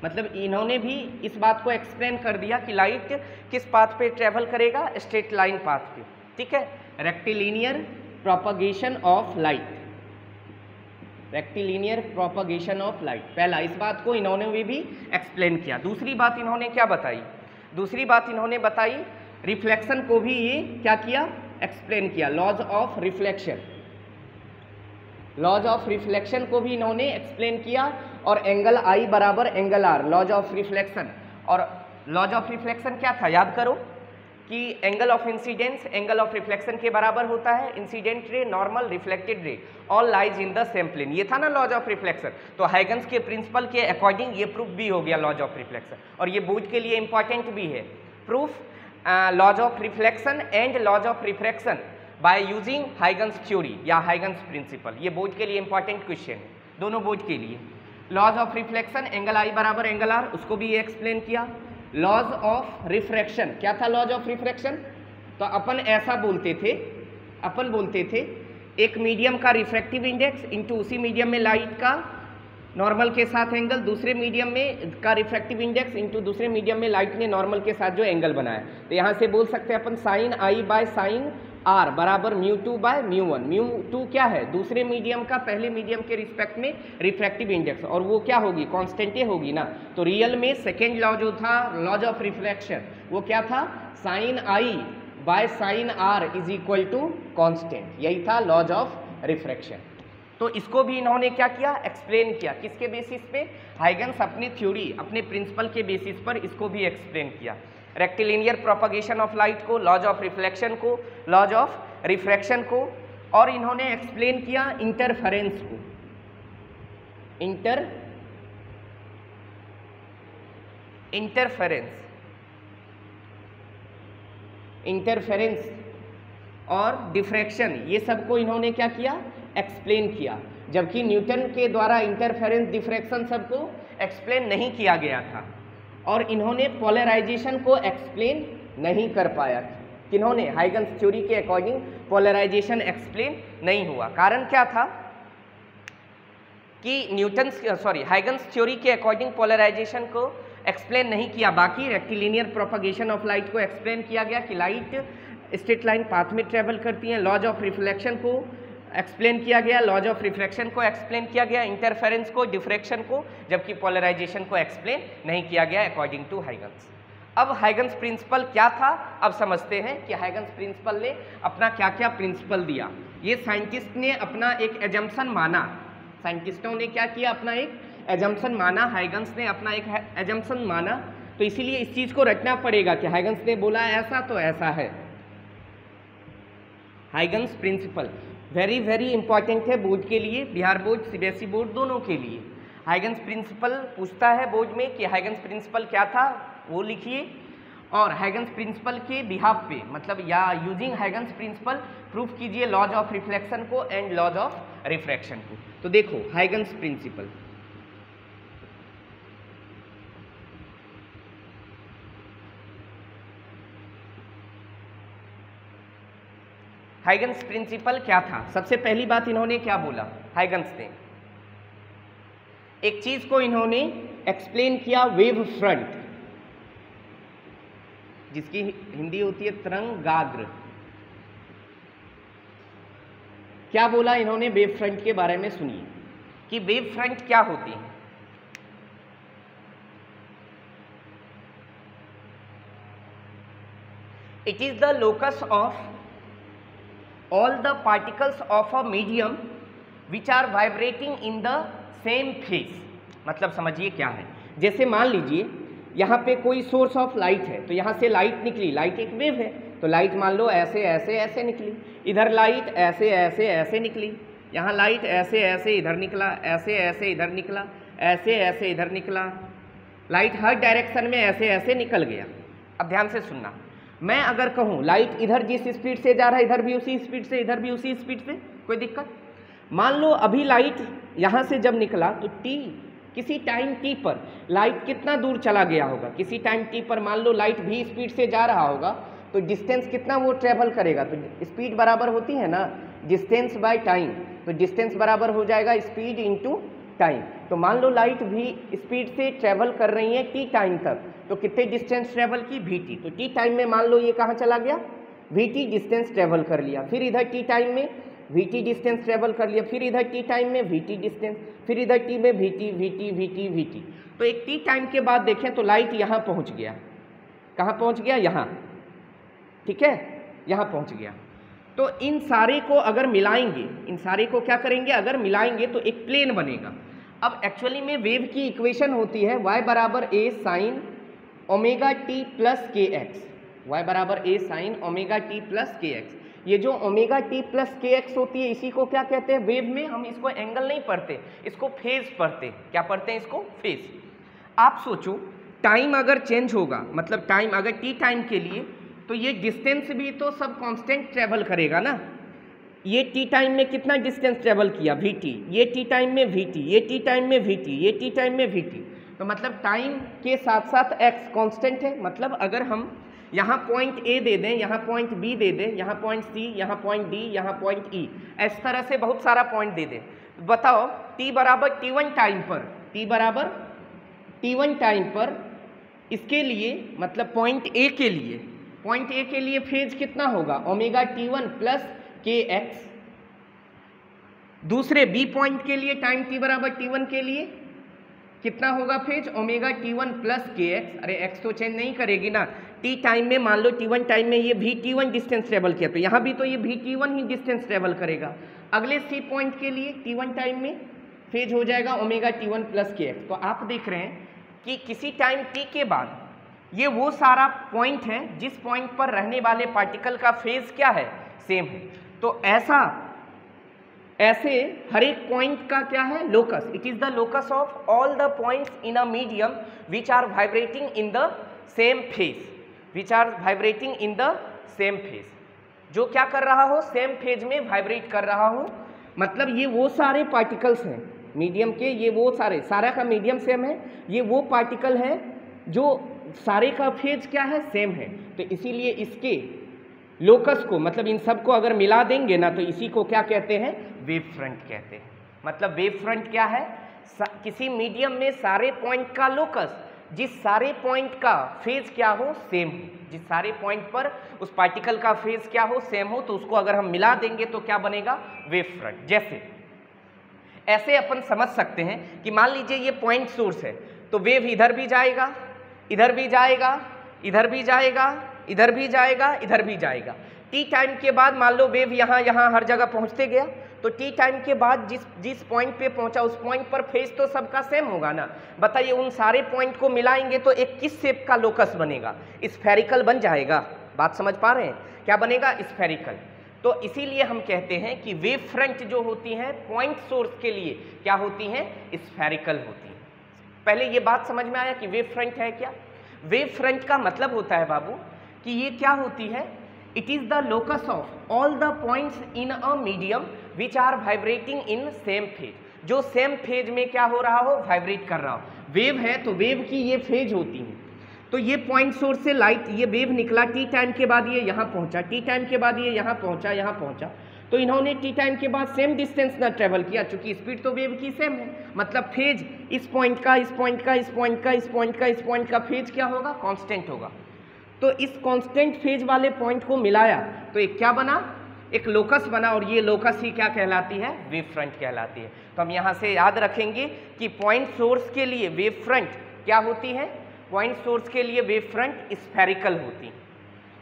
मतलब इन्होंने भी इस बात को एक्सप्लेन कर दिया कि लाइट किस पाथ पे ट्रेवल करेगा? स्ट्रेट लाइन पाथ पे। ठीक है, rectilinear propagation of light, rectilinear propagation of light, पहला, इस बात को इन्होंने भी एक्सप्लेन किया। दूसरी बात इन्होंने क्या बताई? दूसरी बात इन्होंने बताई रिफ्लेक्शन को भी ये क्या किया? एक्सप्लेन किया, laws of reflection, laws of reflection को भी इन्होंने एक्सप्लेन किया। और एंगल आई बराबर angle r, laws of reflection. और लॉज ऑफ रिफ्लेक्शन क्या था? याद करो कि angle of incidence angle of reflection के बराबर होता है। Incident ray, normal, reflected ray, all lies in the same plane. ये था ना लॉज ऑफ रिफ्लेक्शन। तो हाइगन्स के प्रिंसिपल के अकॉर्डिंग ये प्रूफ भी हो गया लॉज ऑफ रिफ्लेक्शन, और ये बोर्ड के लिए इंपॉर्टेंट भी है। Proof laws of reflection and laws of refraction by using Huygens theory या हाइगन्स प्रिंसिपल, ये बोर्ड के लिए इंपॉर्टेंट क्वेश्चन है, दोनों बोर्ड के लिए। Laws of reflection angle i बराबर एंगल आर, उसको भी ये एक्सप्लेन किया। लॉज ऑफ रिफ्रैक्शन, क्या था लॉज ऑफ रिफ्रैक्शन? तो अपन ऐसा बोलते थे, अपन बोलते थे एक मीडियम का रिफ्रैक्टिव इंडेक्स इंटू उसी मीडियम में लाइट का नॉर्मल के साथ एंगल, दूसरे मीडियम में का रिफ्रैक्टिव इंडेक्स इंटू दूसरे मीडियम में लाइट ने नॉर्मल के साथ जो एंगल बनाया। तो यहाँ से बोल सकते हैं अपन sine i by sine r बराबर mu two by mu one. Mu two क्या है? दूसरे मीडियम का पहले मीडियम के रिस्पेक्ट में रिफ्रैक्टिव इंडेक्स, और वो क्या होगी? कांस्टेंट होगी ना। तो रियल में सेकेंड लॉ जो था लॉज ऑफ रिफ्रैक्शन, वो क्या था? Sine i by sine r is equal to constant, यही था लॉज ऑफ रिफ्रैक्शन। तो इसको भी इन्होंने क्या किया? एक्सप्लेन किया। किसके बेसिस पे? हाइगन्स अपनी थ्योरी, अपने प्रिंसिपल के बेसिस पर इसको भी एक्सप्लेन किया। रेक्टिलिनियर प्रोपगेशन ऑफ लाइट को, लॉज ऑफ रिफ्लेक्शन को, लॉज ऑफ रिफ्रैक्शन को, और इन्होंने एक्सप्लेन किया इंटरफेरेंस को, इंटरफेरेंस और डिफ्रैक्शन, ये सबको इन्होंने क्या किया, एक्सप्लेन किया, जबकि न्यूटन के द्वारा इंटरफेरेंस डिफ्रैक्शन सबको एक्सप्लेन नहीं किया गया था। और इन्होंने पोलराइजेशन को एक्सप्लेन नहीं कर पाया। किन्होंने, हाइगन्स थ्योरी के अकॉर्डिंग पोलराइजेशन एक्सप्लेन नहीं हुआ। कारण क्या था कि हाइगन्स थ्योरी के अकॉर्डिंग पोलराइजेशन को एक्सप्लेन नहीं किया, बाकी रेक्टिलिनियर प्रोपगेशन ऑफ लाइट को एक्सप्लेन किया गया कि लाइट स्ट्रेट लाइन पाथ में ट्रेवल करती हैं। लॉज ऑफ रिफ्लेक्शन को एक्सप्लेन किया गया, लॉज ऑफ रिफ्लेक्शन को एक्सप्लेन किया गया, इंटरफेरेंस को, डिफ्रैक्शन को, जबकि पोलराइजेशन को एक्सप्लेन नहीं किया गया अकॉर्डिंग टू हाइगन्स। अब हाइगन्स प्रिंसिपल क्या था, अब समझते हैं कि हाइगन्स प्रिंसिपल ने अपना क्या क्या प्रिंसिपल दिया। ये साइंटिस्ट ने अपना एक एजम्पशन माना, साइंटिस्टों ने क्या किया, अपना एक एजम्पशन माना, हाइगन्स ने अपना एक एजम्पशन माना। तो इसीलिए इस चीज़ को रखना पड़ेगा कि हाइगन्स ने बोला ऐसा तो ऐसा है। Huygens principle very very important है बोर्ड के लिए, बिहार बोर्ड, सीबीएसई बोर्ड दोनों के लिए। हाइगन्स प्रिंसिपल पूछता है बोर्ड में कि हाइगन्स प्रिंसिपल क्या था, वो लिखिए, और हाइगन्स प्रिंसिपल के बिहाफ पे, मतलब या यूजिंग हाइगन्स प्रिंसिपल प्रूफ कीजिए लॉज ऑफ रिफ्लेक्शन को एंड लॉज ऑफ रिफ्रैक्शन को। तो देखो हाइगन्स प्रिंसिपल, हाइगन्स प्रिंसिपल क्या था। सबसे पहली बात इन्होंने क्या बोला, हाइगन्स ने एक चीज को इन्होंने एक्सप्लेन किया, वेव फ्रंट, जिसकी हिंदी होती है तरंगाग्र। क्या बोला इन्होंने वेव फ्रंट के बारे में, सुनिए कि वेव फ्रंट क्या होती है। It is the locus of all the particles of a medium which are vibrating in the same phase। मतलब समझिए क्या है, जैसे मान लीजिए यहाँ पे कोई सोर्स ऑफ लाइट है, तो यहाँ से लाइट निकली, लाइट एक वेव है, तो लाइट मान लो ऐसे ऐसे ऐसे निकली, इधर लाइट ऐसे ऐसे ऐसे निकली, यहाँ लाइट ऐसे ऐसे इधर निकला, ऐसे ऐसे इधर निकला, ऐसे ऐसे इधर निकला, लाइट हर डायरेक्शन में ऐसे ऐसे निकल गया। अब ध्यान से सुनना, मैं अगर कहूँ लाइट इधर जिस स्पीड से जा रहा है इधर भी उसी स्पीड से, इधर भी उसी स्पीड से, कोई दिक्कत। मान लो अभी लाइट यहाँ से जब निकला तो टी, किसी टाइम टी पर लाइट कितना दूर चला गया होगा, किसी टाइम टी पर मान लो लाइट भी स्पीड से जा रहा होगा, तो डिस्टेंस कितना वो ट्रेवल करेगा, तो स्पीड बराबर होती है ना डिस्टेंस बाय टाइम, तो डिस्टेंस बराबर हो जाएगा स्पीड इनटू टाइम। तो मान लो लाइट भी स्पीड से ट्रेवल कर रही है टी टाइम तक, तो कितने डिस्टेंस ट्रेवल की, वी, तो टी टाइम में मान लो ये कहाँ चला गया, वी डिस्टेंस ट्रेवल कर लिया, फिर इधर टी टाइम में वी डिस्टेंस ट्रेवल कर लिया, फिर इधर टी टाइम में वी डिस्टेंस, फिर इधर टी में वी टी। तो एक टी टाइम के बाद देखें तो लाइट यहाँ पहुँच गया, कहाँ पहुँच गया, यहाँ, ठीक है, यहाँ पहुँच गया। तो इन सारे को अगर मिलाएंगे, इन सारे को क्या करेंगे, अगर मिलाएंगे तो एक प्लेन बनेगा। अब एक्चुअली में वेव की इक्वेशन होती है y बराबर a sine omega T plus के एक्स, वाई बराबर a sine omega T plus के एक्स। ये जो ओमेगा टी प्लस के एक्स होती है इसी को क्या कहते हैं, वेव में हम इसको एंगल नहीं पढ़ते, इसको फेज पढ़ते। क्या पढ़ते हैं इसको, फेज। आप सोचो टाइम अगर चेंज होगा, मतलब टाइम अगर टी टाइम के लिए, तो ये डिस्टेंस भी तो सब कांस्टेंट ट्रेवल करेगा ना। ये टी टाइम में कितना डिस्टेंस ट्रेवल किया, वी टी, ये टी टाइम में वी टी, ये टी टाइम में वी टी, ये टी टाइम में वी टी। तो मतलब टाइम के साथ साथ एक्स कांस्टेंट है। मतलब अगर हम यहाँ पॉइंट ए दे दें, यहाँ पॉइंट बी दे दें, यहाँ पॉइंट सी, यहाँ पॉइंट डी, यहाँ पॉइंट ई, इस तरह से बहुत सारा पॉइंट दे दें, बताओ टी बराबर टी1 टाइम पर, टी बराबर टी1 टाइम पर इसके लिए, मतलब पॉइंट ए के लिए, पॉइंट ए के लिए फेज कितना होगा, ओमेगा टी1 प्लस के एक्स। दूसरे बी पॉइंट के लिए टाइम टी बराबर टी1 के लिए कितना होगा फेज, ओमेगा टी1 प्लस के एक्स। अरे एक्स तो चेंज नहीं करेगी ना, टी टाइम में मान लो टी1 टाइम में ये भी टी1 डिस्टेंस ट्रेवल किया, तो यहाँ भी तो ये भी टी1 ही डिस्टेंस ट्रेवल करेगा। अगले सी पॉइंट के लिए टी1 टाइम में फेज हो जाएगा ओमेगा टी1 प्लस के एक्स। तो आप देख रहे हैं कि किसी टाइम टी के बाद ये वो सारा पॉइंट है जिस पॉइंट पर रहने वाले पार्टिकल का फेज क्या है, सेम है। तो ऐसे हर एक पॉइंट का क्या है, locus. It is the locus of all the points in a medium which are vibrating in the same phase, which are vibrating in the same phase. जो क्या कर रहा हो, सेम फेज में वाइब्रेट कर रहा हो। मतलब ये वो सारे पार्टिकल्स हैं मीडियम के, ये वो सारा का मीडियम सेम है, ये वो पार्टिकल है जो सारे का फेज क्या है, सेम है। तो इसीलिए इसके लोकस को, मतलब इन सब को अगर मिला देंगे ना, तो इसी को क्या कहते हैं, वेव फ्रंट कहते हैं। मतलब वेव फ्रंट क्या है, किसी मीडियम में सारे पॉइंट का लोकस, जिस सारे पॉइंट का फेज क्या हो, सेम हो, जिस सारे पॉइंट पर उस पार्टिकल का फेज क्या हो, सेम हो, तो उसको अगर हम मिला देंगे तो क्या बनेगा, वेव फ्रंट। जैसे ऐसे अपन समझ सकते हैं कि मान लीजिए ये पॉइंट सोर्स है, तो वेव इधर भी जाएगा, इधर भी जाएगा, इधर भी जाएगा, इधर भी जाएगा, इधर भी जाएगा। टी टाइम के बाद मान लो वेव यहाँ हर जगह पहुँचते गया, तो टी टाइम के बाद जिस पॉइंट पे पहुंचा उस पॉइंट पर फेज तो सबका सेम होगा ना। बताइए उन सारे पॉइंट को मिलाएंगे तो एक किस शेप का लोकस बनेगा, स्फेरिकल बन जाएगा। बात समझ पा रहे हैं, क्या बनेगा, स्फेरिकल। तो इसीलिए हम कहते हैं कि वेव फ्रंट जो होती हैं पॉइंट सोर्स के लिए क्या होती हैं, स्फेरिकल होती हैं। पहले ये बात समझ में आया कि वेव फ्रंट है क्या। वेव फ्रंट का मतलब होता है बाबू कि ये क्या होती है, it is the locus of all the points in a medium which are vibrating in same phase, जो सेम फेज में क्या हो रहा हो, वाइब्रेट कर रहा हो। वेव है तो वेव की ये फेज होती है। तो ये पॉइंट सोर्स से लाइट, ये वेव निकला, टी टाइम के बाद ये यहाँ पहुँचा, टी टाइम के बाद ये यहाँ पहुँचा, यहाँ पहुँचा, तो इन्होंने टी टाइम के बाद सेम डिस्टेंस ना ट्रेवल किया, चूंकि स्पीड तो वेव की सेम है। मतलब फेज इस पॉइंट का, इस पॉइंट का, इस पॉइंट का, इस पॉइंट का, इस पॉइंट का फेज क्या होगा, कांस्टेंट होगा। तो इस कांस्टेंट फेज वाले पॉइंट को मिलाया तो एक क्या बना, एक लोकस बना, और ये लोकस ही क्या कहलाती है, वेव फ्रंट कहलाती है। तो हम यहाँ से याद रखेंगे कि पॉइंट सोर्स के लिए वेव फ्रंट क्या होती है, पॉइंट सोर्स के लिए वेव फ्रंट स्फेरिकल होती है।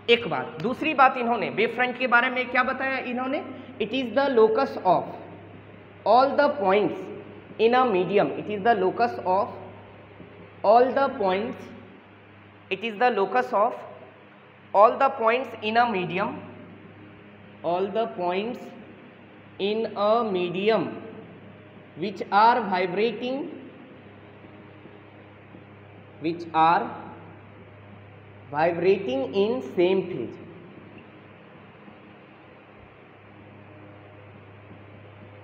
एक बात। दूसरी बात, इन्होंने वेव फ्रंट के बारे में क्या बताया, इन्होंने it is the locus of all the points in a medium, it is the locus of all the points, it is the locus of all the points in a medium, all the points in a medium which are vibrating, which are vibrating in same phase।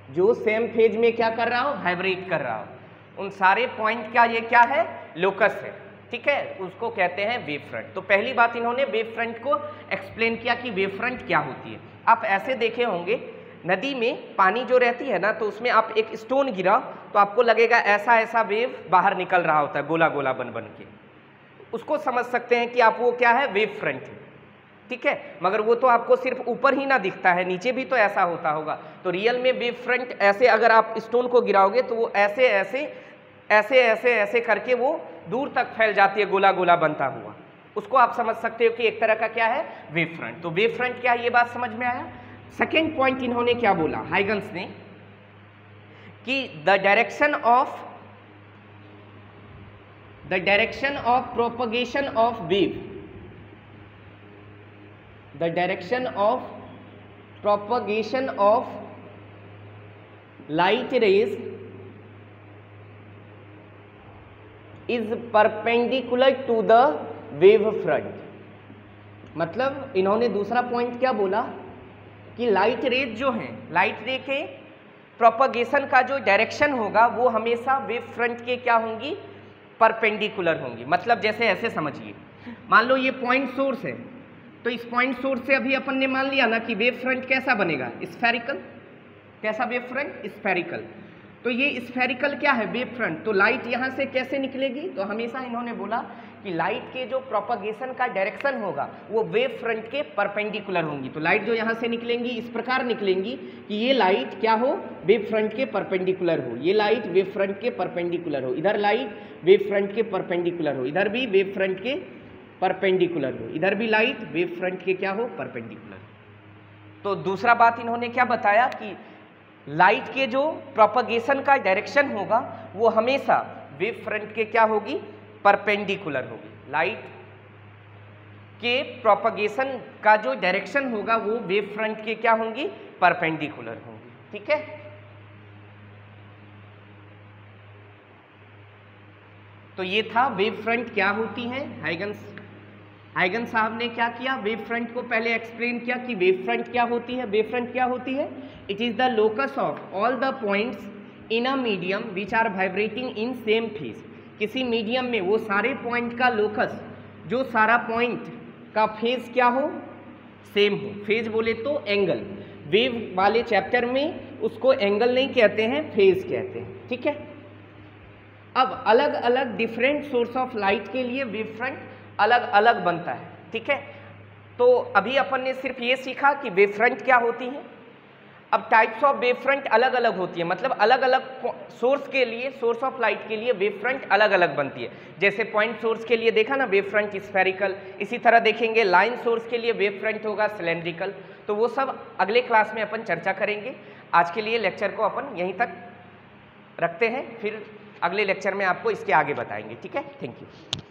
जो same phase में क्या कर रहा हो, vibrate कर रहा हो, उन सारे पॉइंट का ये क्या है, लोकस है। ठीक है, उसको कहते हैं वेव फ्रंट। तो पहली बात इन्होंने वेव फ्रंट को एक्सप्लेन किया कि वेव फ्रंट क्या होती है। आप ऐसे देखे होंगे नदी में पानी जो रहती है ना, तो उसमें आप एक स्टोन गिरा तो आपको लगेगा ऐसा ऐसा वेव बाहर निकल रहा होता है, गोला गोला बन बन के, उसको समझ सकते हैं कि आप वो क्या है, वेव फ्रंट है। ठीक है, मगर वो तो आपको सिर्फ ऊपर ही ना दिखता है, नीचे भी तो ऐसा होता होगा। तो रियल में वेव फ्रंट ऐसे अगर आप स्टोन को गिराओगे तो वो ऐसे ऐसे ऐसे ऐसे ऐसे करके वो दूर तक फैल जाती है, गोला गोला बनता हुआ। उसको आप समझ सकते हो कि एक तरह का क्या है, वेव फ्रंट। तो वेव फ्रंट क्या है, ये बात समझ में आया। सेकेंड पॉइंट इन्होंने क्या बोला, हाइगन्स ने, कि the direction of propagation of wave, the direction of propagation of light rays is perpendicular to the wave front. मतलब इन्होंने दूसरा पॉइंट क्या बोला कि लाइट रेज जो हैं, लाइट रे के प्रोपगेशन का जो डायरेक्शन होगा वो हमेशा वेव फ्रंट के क्या होंगी, परपेंडिकुलर होंगी। मतलब जैसे ऐसे समझिए, मान लो ये पॉइंट सोर्स है, तो इस पॉइंट सोर्स से अभी अपन ने मान लिया ना कि वेव फ्रंट कैसा बनेगा, स्फेरिकल। कैसा वेव फ्रंट, स्फेरिकल। तो ये स्फेरिकल क्या है, वेव फ्रंट। तो लाइट यहाँ से कैसे निकलेगी, तो हमेशा इन्होंने बोला कि लाइट के जो प्रोपगेशन का डायरेक्शन होगा वो वेव फ्रंट के परपेंडिकुलर होंगी। तो लाइट जो यहाँ से निकलेंगी इस प्रकार निकलेंगी कि ये लाइट क्या हो, वेव फ्रंट के परपेंडिकुलर हो, ये लाइट वेव फ्रंट के परपेंडिकुलर हो, इधर लाइट वेव फ्रंट के परपेंडिकुलर हो, इधर भी वेव फ्रंट के परपेंडिकुलर हो, इधर भी लाइट वेव फ्रंट के क्या हो, परपेंडिकुलर। तो दूसरा बात इन्होंने क्या बताया कि लाइट के जो प्रोपगेशन का डायरेक्शन होगा वो हमेशा वेव फ्रंट के क्या होगी, परपेंडिकुलर होगी। लाइट के प्रोपगेशन का जो डायरेक्शन होगा वो वेव फ्रंट के क्या होंगी, परपेंडिकुलर होंगी। ठीक है, तो ये था वेव फ्रंट क्या होती हैं, हाइगन्स हाइगन साहब ने क्या किया, वेव फ्रंट को पहले एक्सप्लेन किया कि वेव फ्रंट क्या होती है। वेव फ्रंट क्या होती है? It is the locus of all the points in a medium which are vibrating in same phase. किसी मीडियम में वो सारे पॉइंट का लोकस, जो सारा पॉइंट का फेज क्या हो, सेम हो। फेज बोले तो एंगल, वेव वाले चैप्टर में उसको एंगल नहीं कहते हैं, फेज कहते हैं, ठीक है। अब अलग अलग डिफरेंट सोर्स ऑफ लाइट के लिए वेव फ्रंट अलग अलग बनता है, ठीक है। तो अभी अपन ने सिर्फ ये सीखा कि वेव फ्रंट क्या होती है। अब टाइप्स ऑफ वेव फ्रंट अलग अलग होती है, मतलब अलग अलग सोर्स के लिए, सोर्स ऑफ लाइट के लिए वेव फ्रंट अलग अलग बनती है। जैसे पॉइंट सोर्स के लिए देखा ना, वेव फ्रंट स्फेरिकल। इसी तरह देखेंगे लाइन सोर्स के लिए वेव फ्रंट होगा सिलेंड्रिकल। तो वो सब अगले क्लास में अपन चर्चा करेंगे। आज के लिए लेक्चर को अपन यहीं तक रखते हैं, फिर अगले लेक्चर में आपको इसके आगे बताएंगे, ठीक है। Thank you.